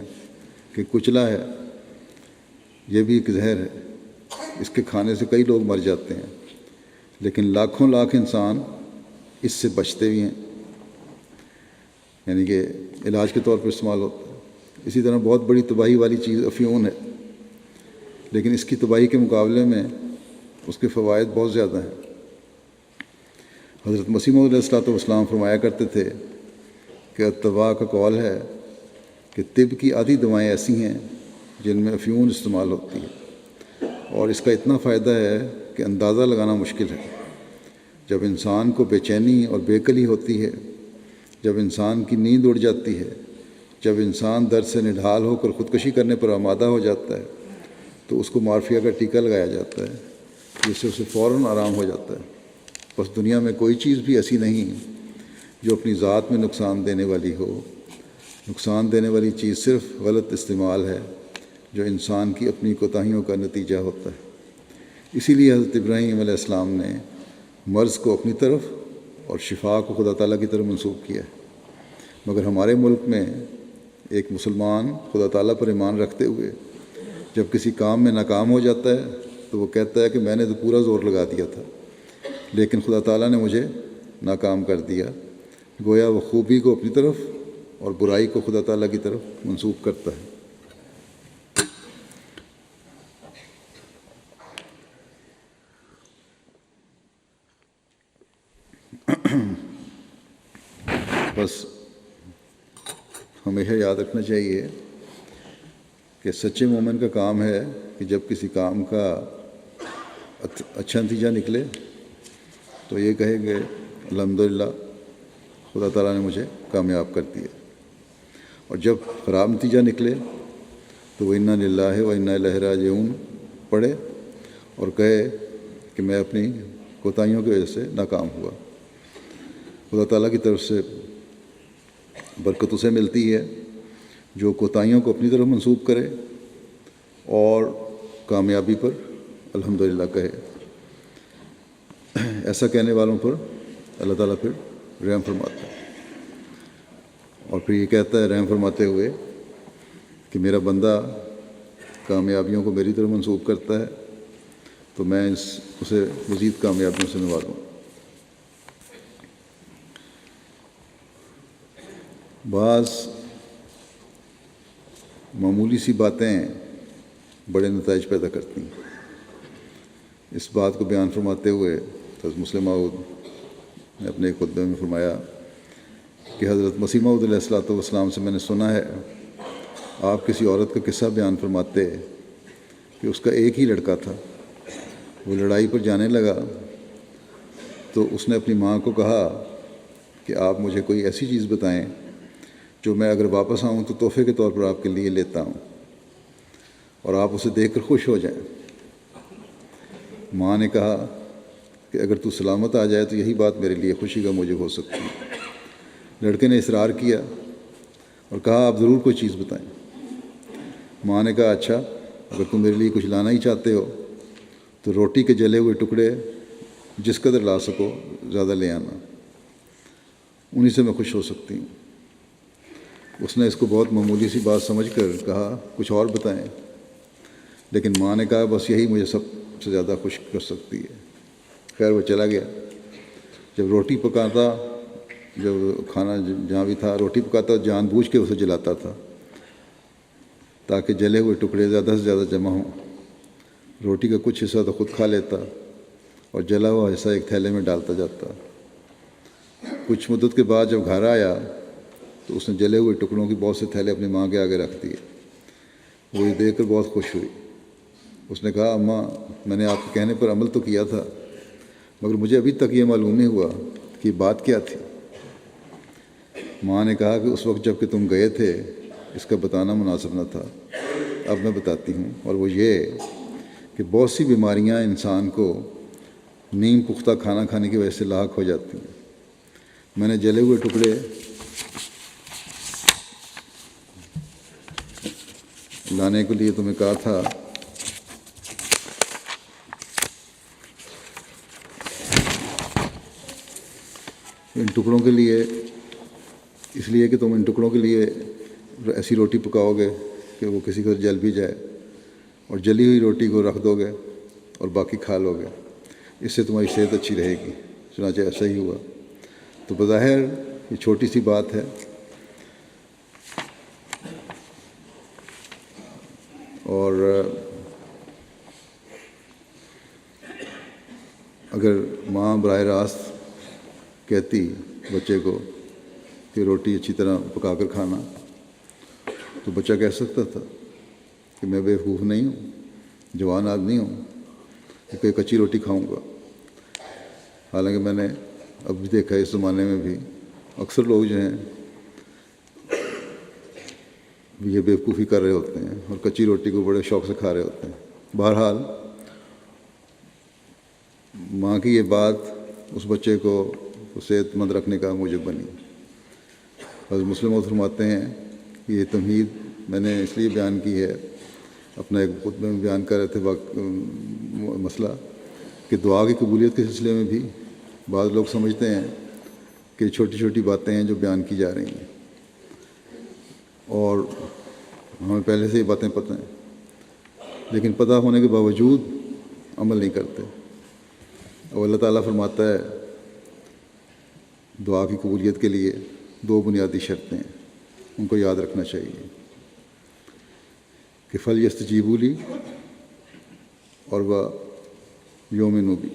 کہ کچلا ہے، یہ بھی ایک زہر ہے، اس کے کھانے سے کئی لوگ مر جاتے ہیں، لیکن لاکھوں لاکھ انسان اس سے بچتے بھی ہیں، یعنی کہ علاج کے طور پر استعمال ہوتا ہے۔ اسی طرح بہت بڑی تباہی والی چیز افیون ہے، لیکن اس کی تباہی کے مقابلے میں اس کے فوائد بہت زیادہ ہیں۔ حضرت مسیح موعود علیہ السلام فرمایا کرتے تھے کہ اتباع کا قول ہے کہ طب کی آدھی دوائیں ایسی ہیں جن میں افیون استعمال ہوتی ہے، اور اس کا اتنا فائدہ ہے کہ اندازہ لگانا مشکل ہے۔ جب انسان کو بے چینی اور بے کلی ہوتی ہے، جب انسان کی نیند اڑ جاتی ہے، جب انسان درد سے نڈھال ہو کر خودکشی کرنے پر آمادہ ہو جاتا ہے، تو اس کو مارفیا کا ٹیکہ لگایا جاتا ہے، جس سے اسے فوراً آرام ہو جاتا ہے۔ بس دنیا میں کوئی چیز بھی ایسی نہیں جو اپنی ذات میں نقصان دینے والی ہو۔ نقصان دینے والی چیز صرف غلط استعمال ہے جو انسان کی اپنی کوتاہیوں کا نتیجہ ہوتا ہے۔ اسی لیے حضرت ابراہیم علیہ السلام نے مرض کو اپنی طرف اور شفا کو خدا تعالیٰ کی طرف منسوب کیا ہے، مگر ہمارے ملک میں ایک مسلمان خدا تعالیٰ پر ایمان رکھتے ہوئے جب کسی کام میں ناکام ہو جاتا ہے تو وہ کہتا ہے کہ میں نے تو پورا زور لگا دیا تھا، لیکن خدا تعالیٰ نے مجھے ناکام کر دیا۔ گویا وہ خوبی کو اپنی طرف اور برائی کو خدا تعالیٰ کی طرف منسوب کرتا ہے۔ بس ہمیشہ یاد رکھنا چاہیے کہ سچے مومن کا کام ہے کہ جب کسی کام کا اچھا نتیجہ نکلے تو یہ کہے کہ الحمدللہ خدا تعالیٰ نے مجھے کامیاب کر دیا، اور جب خراب نتیجہ نکلے تو وہ انا للہ و انا الیہ راجعون پڑھے اور کہے کہ میں اپنی کوتاہیوں کی وجہ سے ناکام ہوا۔ خدا تعالیٰ کی طرف سے برکت اسے ملتی ہے جو کوتاہیوں کو اپنی طرف منسوب کرے اور کامیابی پر الحمدللہ کہے۔ ایسا کہنے والوں پر اللہ تعالیٰ پھر رحم فرماتا ہے، اور پھر یہ کہتا ہے رحم فرماتے ہوئے کہ میرا بندہ کامیابیوں کو میری طرف منسوب کرتا ہے تو میں اسے مزید کامیابیوں سے نوازوں۔ بعض معمولی سی باتیں بڑے نتائج پیدا کرتی ہیں۔ اس بات کو بیان فرماتے ہوئے حضرت مسلم موعود نے اپنے ایک خطبے میں فرمایا کہ حضرت مسیح موعود علیہ السلام سے میں نے سنا ہے آپ کسی عورت کا قصہ بیان فرماتے کہ اس کا ایک ہی لڑکا تھا، وہ لڑائی پر جانے لگا تو اس نے اپنی ماں کو کہا کہ آپ مجھے کوئی ایسی چیز بتائیں جو میں اگر واپس آؤں تو تحفے کے طور پر آپ کے لیے لیتا ہوں اور آپ اسے دیکھ کر خوش ہو جائیں۔ ماں نے کہا کہ اگر تو سلامت آ جائے تو یہی بات میرے لیے خوشی کا موجب ہو سکتی ہے۔ لڑکے نے اصرار کیا اور کہا آپ ضرور کوئی چیز بتائیں۔ ماں نے کہا اچھا، اگر تم میرے لیے کچھ لانا ہی چاہتے ہو تو روٹی کے جلے ہوئے ٹکڑے جس قدر لا سکو زیادہ لے آنا، انہی سے میں خوش ہو سکتی ہوں۔ اس نے اس کو بہت معمولی سی بات سمجھ کر کہا کچھ اور بتائیں، لیکن ماں نے کہا بس یہی مجھے سب سے زیادہ خوش کر سکتی ہے۔ خیر وہ چلا گیا۔ جب روٹی پکاتا، جب کھانا جہاں بھی تھا روٹی پکاتا جان بوجھ کے اسے جلاتا تھا تاکہ جلے ہوئے ٹکڑے زیادہ سے زیادہ جمع ہوں۔ روٹی کا کچھ حصہ تو خود کھا لیتا اور جلا ہوا حصہ ایک تھیلے میں ڈالتا جاتا۔ کچھ مدت کے بعد جب گھر آیا تو اس نے جلے ہوئے ٹکڑوں کی بہت سے تھیلے اپنی ماں کے آگے رکھ دیے۔ وہ یہ دیکھ کر بہت خوش ہوئی۔ اس نے کہا اماں، میں نے آپ کے کہنے پر عمل تو کیا تھا مگر مجھے ابھی تک یہ معلوم نہیں ہوا کہ یہ بات کیا تھی۔ ماں نے کہا کہ اس وقت جب کہ تم گئے تھے اس کا بتانا مناسب نہ تھا، اب میں بتاتی ہوں، اور وہ یہ کہ بہت سی بیماریاں انسان کو نیم پختہ کھانا کھانے کی وجہ سے لاحق ہو جاتی ہیں۔ میں نے جلے ہوئے ٹکڑے لانے کے لیے تمہیں کہا تھا، ان ٹکڑوں کے لیے اس لیے کہ تم ان ٹکڑوں کے لیے ایسی روٹی پکاؤ گے کہ وہ کسی کو جل بھی جائے، اور جلی ہوئی روٹی کو رکھ دو گے اور باقی کھا لو گے، اس سے تمہاری صحت اچھی رہے گی۔ چنانچہ ایسا ہی ہوا۔ تو بظاہر یہ چھوٹی سی بات ہے، اور اگر ماں براہ راست کہتی بچے کو کہ روٹی اچھی طرح پکا کر کھانا تو بچہ کہہ سکتا تھا کہ میں بیوقوف نہیں ہوں، جوان آدمی ہوں کہ کوئی کچی روٹی کھاؤں گا۔ حالانکہ میں نے اب بھی دیکھا ہے اس زمانے میں بھی اکثر لوگ جو ہیں یہ بیوقوفی کر رہے ہوتے ہیں اور کچی روٹی کو بڑے شوق سے کھا رہے ہوتے ہیں۔ بہرحال ماں کی یہ بات اس بچے کو صحت مند رکھنے کا موجب بنی۔ حضرت مسلم موعود فرماتے ہیں کہ یہ تمہید میں نے اس لیے بیان کی ہے، اپنا ایک خطبے میں بیان کر رہے تھے مسئلہ کہ دعا کی قبولیت کے سلسلے میں بھی بعض لوگ سمجھتے ہیں کہ چھوٹی چھوٹی باتیں ہیں جو بیان کی جا رہی ہیں، اور ہمیں پہلے سے یہ باتیں پتہ ہیں، لیکن پتہ ہونے کے باوجود عمل نہیں کرتے۔ اور اللہ تعالیٰ فرماتا ہے دعا کی قبولیت کے لیے دو بنیادی شرطیں ہیں، ان کو یاد رکھنا چاہیے کہ فَلْيَسْتَجِیبُوا لِی اور وَیُؤْمِنُوا بِی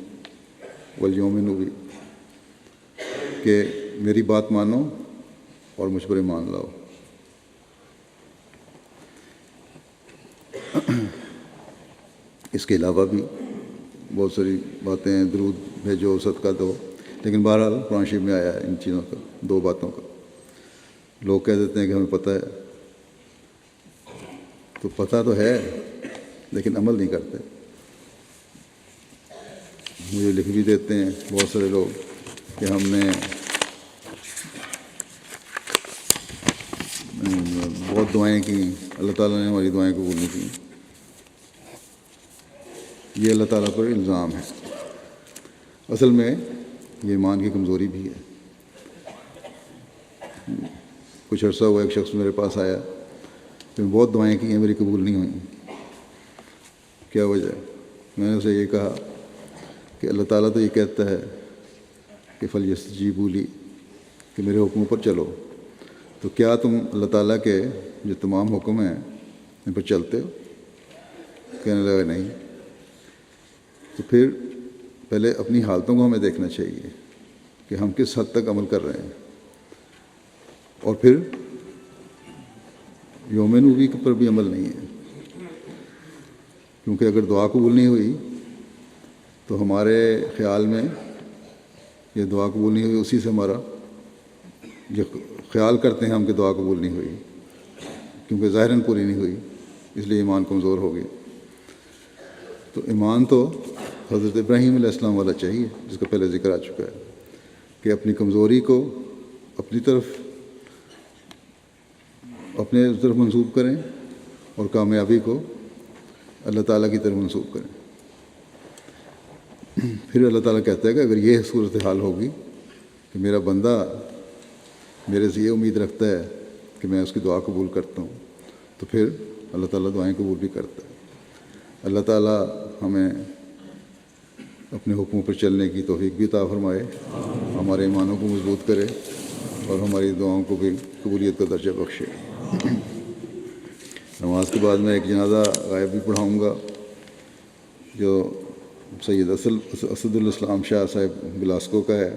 وَلْیُؤْمِنُوا بِی۔ کہ میری بات مانو اور مجھ پر ایمان لاؤ۔ اس کے علاوہ بھی بہت ساری باتیں ہیں، درود بھیجو، صدقہ دو، لیکن بہرحال قرآن شریف میں آیا ہے ان چیزوں کا، دو باتوں کا۔ لوگ کہہ دیتے ہیں کہ ہمیں پتہ ہے، تو پتہ تو ہے لیکن عمل نہیں کرتے۔ مجھے لکھ بھی دیتے ہیں بہت سارے لوگ کہ ہم نے بہت دعائیں کی، اللہ تعالیٰ نے ہماری دعائیں قبول نہیں کی۔ یہ اللہ تعالیٰ پر الزام ہے۔ اصل میں یہ ایمان کی کمزوری بھی ہے۔ کچھ عرصہ ہوا ایک شخص میرے پاس آیا کہ میں بہت دعائیں کی ہیں، میری قبول نہیں ہوئیں، کیا وجہ ہے؟ میں نے اسے یہ کہا کہ اللہ تعالیٰ تو یہ کہتا ہے کہ فلیستجیبوا لی، کہ میرے حکموں پر چلو، تو کیا تم اللہ تعالیٰ کے جو تمام حکم ہیں ان پر چلتے ہو؟ کہنے لگا نہیں۔ تو پھر پہلے اپنی حالتوں کو ہمیں دیکھنا چاہیے کہ ہم کس حد تک عمل کر رہے ہیں، اور پھر یوم نوبی پر بھی عمل نہیں ہے، کیونکہ اگر دعا قبول نہیں ہوئی تو ہمارے خیال میں یہ دعا قبول نہیں ہوئی، اسی سے ہمارا جو خیال کرتے ہیں ہم کہ دعا قبول نہیں ہوئی، کیونکہ ظاہراً پوری نہیں ہوئی، اس لیے ایمان کمزور ہو گیا۔ تو ایمان تو حضرت ابراہیم علیہ السلام والا چاہیے، جس کا پہلے ذکر آ چکا ہے، کہ اپنی کمزوری کو اپنی طرف منسوب کریں اور کامیابی کو اللہ تعالیٰ کی طرف منسوب کریں۔ پھر اللہ تعالیٰ کہتا ہے کہ اگر یہ صورتحال ہوگی کہ میرا بندہ میرے سے یہ امید رکھتا ہے کہ میں اس کی دعا قبول کرتا ہوں، تو پھر اللہ تعالیٰ دعائیں قبول بھی کرتا ہے۔ اللہ تعالیٰ ہمیں اپنے حکموں پر چلنے کی توفیق بھی عطا فرمائے، ہمارے ایمانوں کو مضبوط کرے اور ہماری دعاؤں کو بھی قبولیت کا درجہ بخشے۔ نماز کے بعد میں ایک جنازہ غائب بھی پڑھاؤں گا، جو سید اسد الاسلام شاہ صاحب گلاسکو کا ہے۔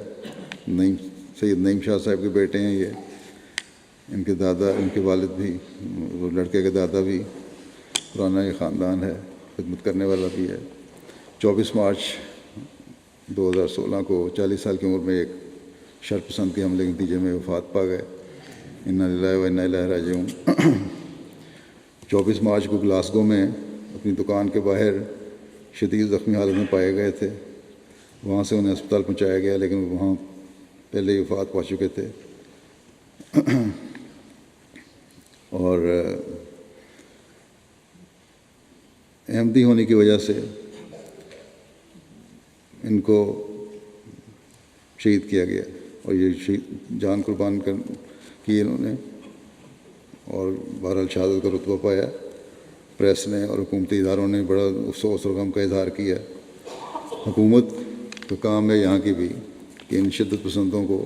سید نعیم شاہ صاحب کے بیٹے ہیں یہ، ان کے دادا، ان کے والد بھی، وہ لڑکے کے دادا بھی، پرانا یہ خاندان ہے، خدمت کرنے والا بھی ہے۔ 24 مارچ 2016 کو 40 سال کی عمر میں ایک شرپسند کے حملے کے نتیجے میں وفات پا گئے۔ انا للہ و انا الیہ راجعون۔ 24 مارچ کو گلاسگو میں اپنی دکان کے باہر شدید زخمی حالت میں پائے گئے تھے، وہاں سے انہیں اسپتال پہنچایا گیا، لیکن وہاں پہلے ہی وفات پا چکے تھے۔ اور احمدی ہونے کی وجہ سے ان کو شہید کیا گیا، اور یہ جان قربان کی انہوں نے، اور بہرحال شہادت کا رتبہ پایا۔ پریس نے اور حکومتی اداروں نے بڑا افسوس اور غم کا اظہار کیا۔ حکومت کا کام ہے یہاں کی بھی کہ ان شدت پسندوں کو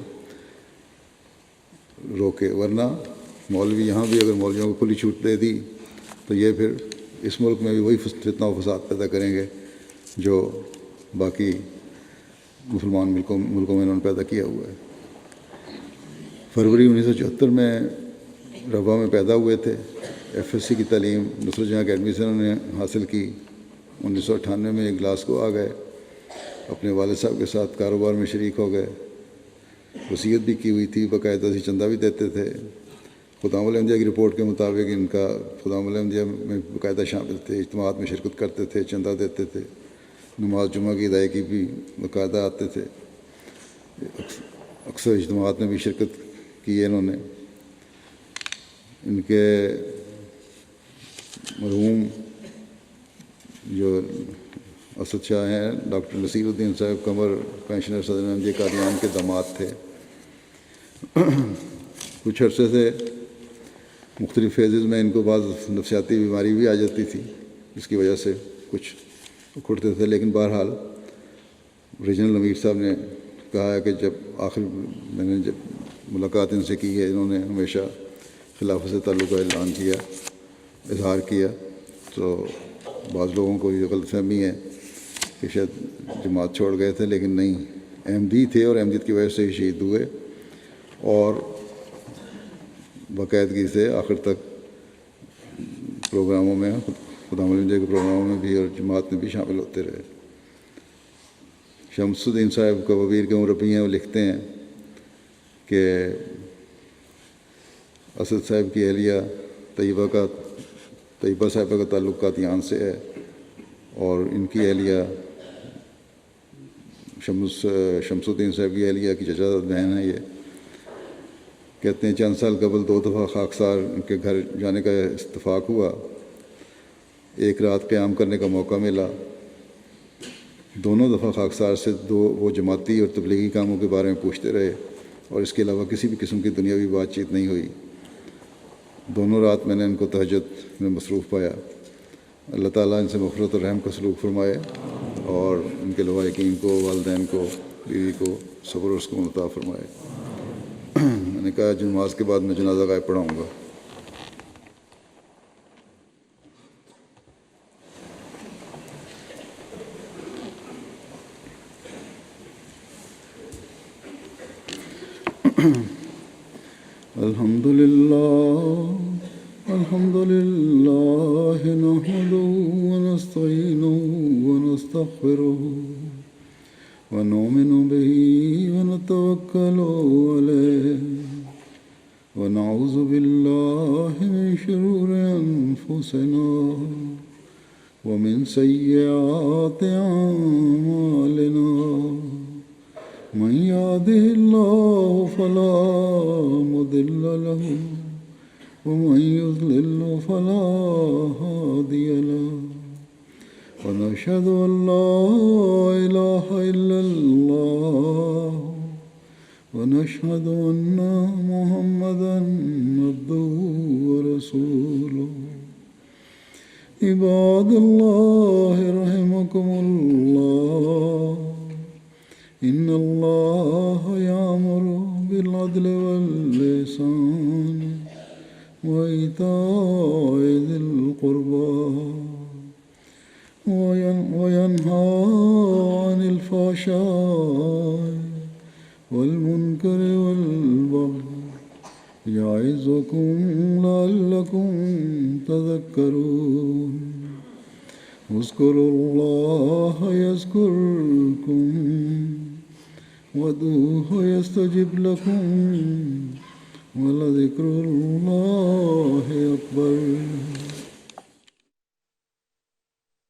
روکے، ورنہ مولوی یہاں بھی اگر مولویوں کو کھلی چھوٹ دے دی تو یہ پھر اس ملک میں بھی وہی فتنہ و فساد پیدا کریں گے جو باقی مسلمان ملکوں میں انہوں نے پیدا کیا ہوا ہے۔ فروری 1974 میں ربا میں پیدا ہوئے تھے۔ FSC کی تعلیم نصرت جہاں اکیڈمی سے انہوں نے حاصل کی۔ 1998 میں گلاسگو آ گئے، اپنے والد صاحب کے ساتھ کاروبار میں شریک ہو گئے۔ وصیت بھی کی ہوئی تھی، باقاعدہ سے چندہ بھی دیتے تھے۔ خدام الانبیاء کی رپورٹ کے مطابق ان کا خدام الانبیاء میں باقاعدہ شامل تھے، اجتماعات میں شرکت کرتے تھے، چندہ دیتے تھے، نماز جمعہ کی ادائیگی بھی باقاعدہ آتے تھے، اکثر اجتماعات میں بھی شرکت کی ہے انہوں نے۔ ان کے مرحوم جو اسد شاہ ہیں، ڈاکٹر نصیر الدین صاحب قمر، پینشنر صدر احمدیہ قادیان کے داماد تھے۔ کچھ عرصے سے مختلف فیزز میں ان کو بعض نفسیاتی بیماری بھی آ جاتی تھی، جس کی وجہ سے کچھ اکھڑتے تھے، لیکن بہرحال ریجنل امیر صاحب نے کہا ہے کہ جب آخر میں نے جب ملاقات ان سے کی ہے، انہوں نے ہمیشہ خلافت سے تعلق کا اعلان کیا، اظہار کیا، تو بعض لوگوں کو یہ غلط فہمی ہے کہ شاید جماعت چھوڑ گئے تھے، لیکن نہیں، احمدی تھے اور احمدیت کی وجہ سے ہی شہید ہوئے، اور باقاعدگی سے آخر تک پروگراموں میں، خدا ملنجے کے پروگراموں میں بھی اور جماعت میں بھی شامل ہوتے رہے۔ شمس الدین صاحب کبیر کے مربی ہیں، وہ لکھتے ہیں کہ اسد صاحب کی اہلیہ طیبہ صاحبہ کا تعلق قادیان سے ہے، اور ان کی اہلیہ شمس الدین صاحب کی اہلیہ کی چچا زاد بہن ہے۔ یہ کہتے ہیں چند سال قبل 2 دفعہ خاکسار ان کے گھر جانے کا اتفاق ہوا، ایک رات قیام کرنے کا موقع ملا، دونوں دفعہ خاکسار سے وہ جماعتی اور تبلیغی کاموں کے بارے میں پوچھتے رہے، اور اس کے علاوہ کسی بھی قسم کی دنیاوی بات چیت نہیں ہوئی۔ دونوں رات میں نے ان کو تہجد میں مصروف پایا۔ اللہ تعالیٰ ان سے مغفرت اور رحم کا سلوک فرمائے، اور ان کے لوائقین کو، والدین کو، بیوی کو صبر اور سکون عطا فرمائے۔ میں نے کہا نماز کے بعد میں جنازہ غائب پڑھاؤں گا۔ الحمد للہ نحمده ونستعینه ونستغفره ونؤمن به ونتوکل علیہ ونعوذ باللہ من شرور انفسنا ومن سیئات اعمالنا، من يهده الله فلا مضل له ومن يضلل فلا هادي له، ونشهد أن لا إله إلا الله ونشهد أن محمدا عبده ورسوله۔ عباد الله رحمكم الله، إن الله يأمر بالعدل والإحسان وإيتاء ذي القربى وينهى عن الفحشاء والمنكر والبغي يعظكم لعلكم تذكرون۔ اذكروا الله يذكركم وادعوه يستجب لكم ولذكر الله أكبر۔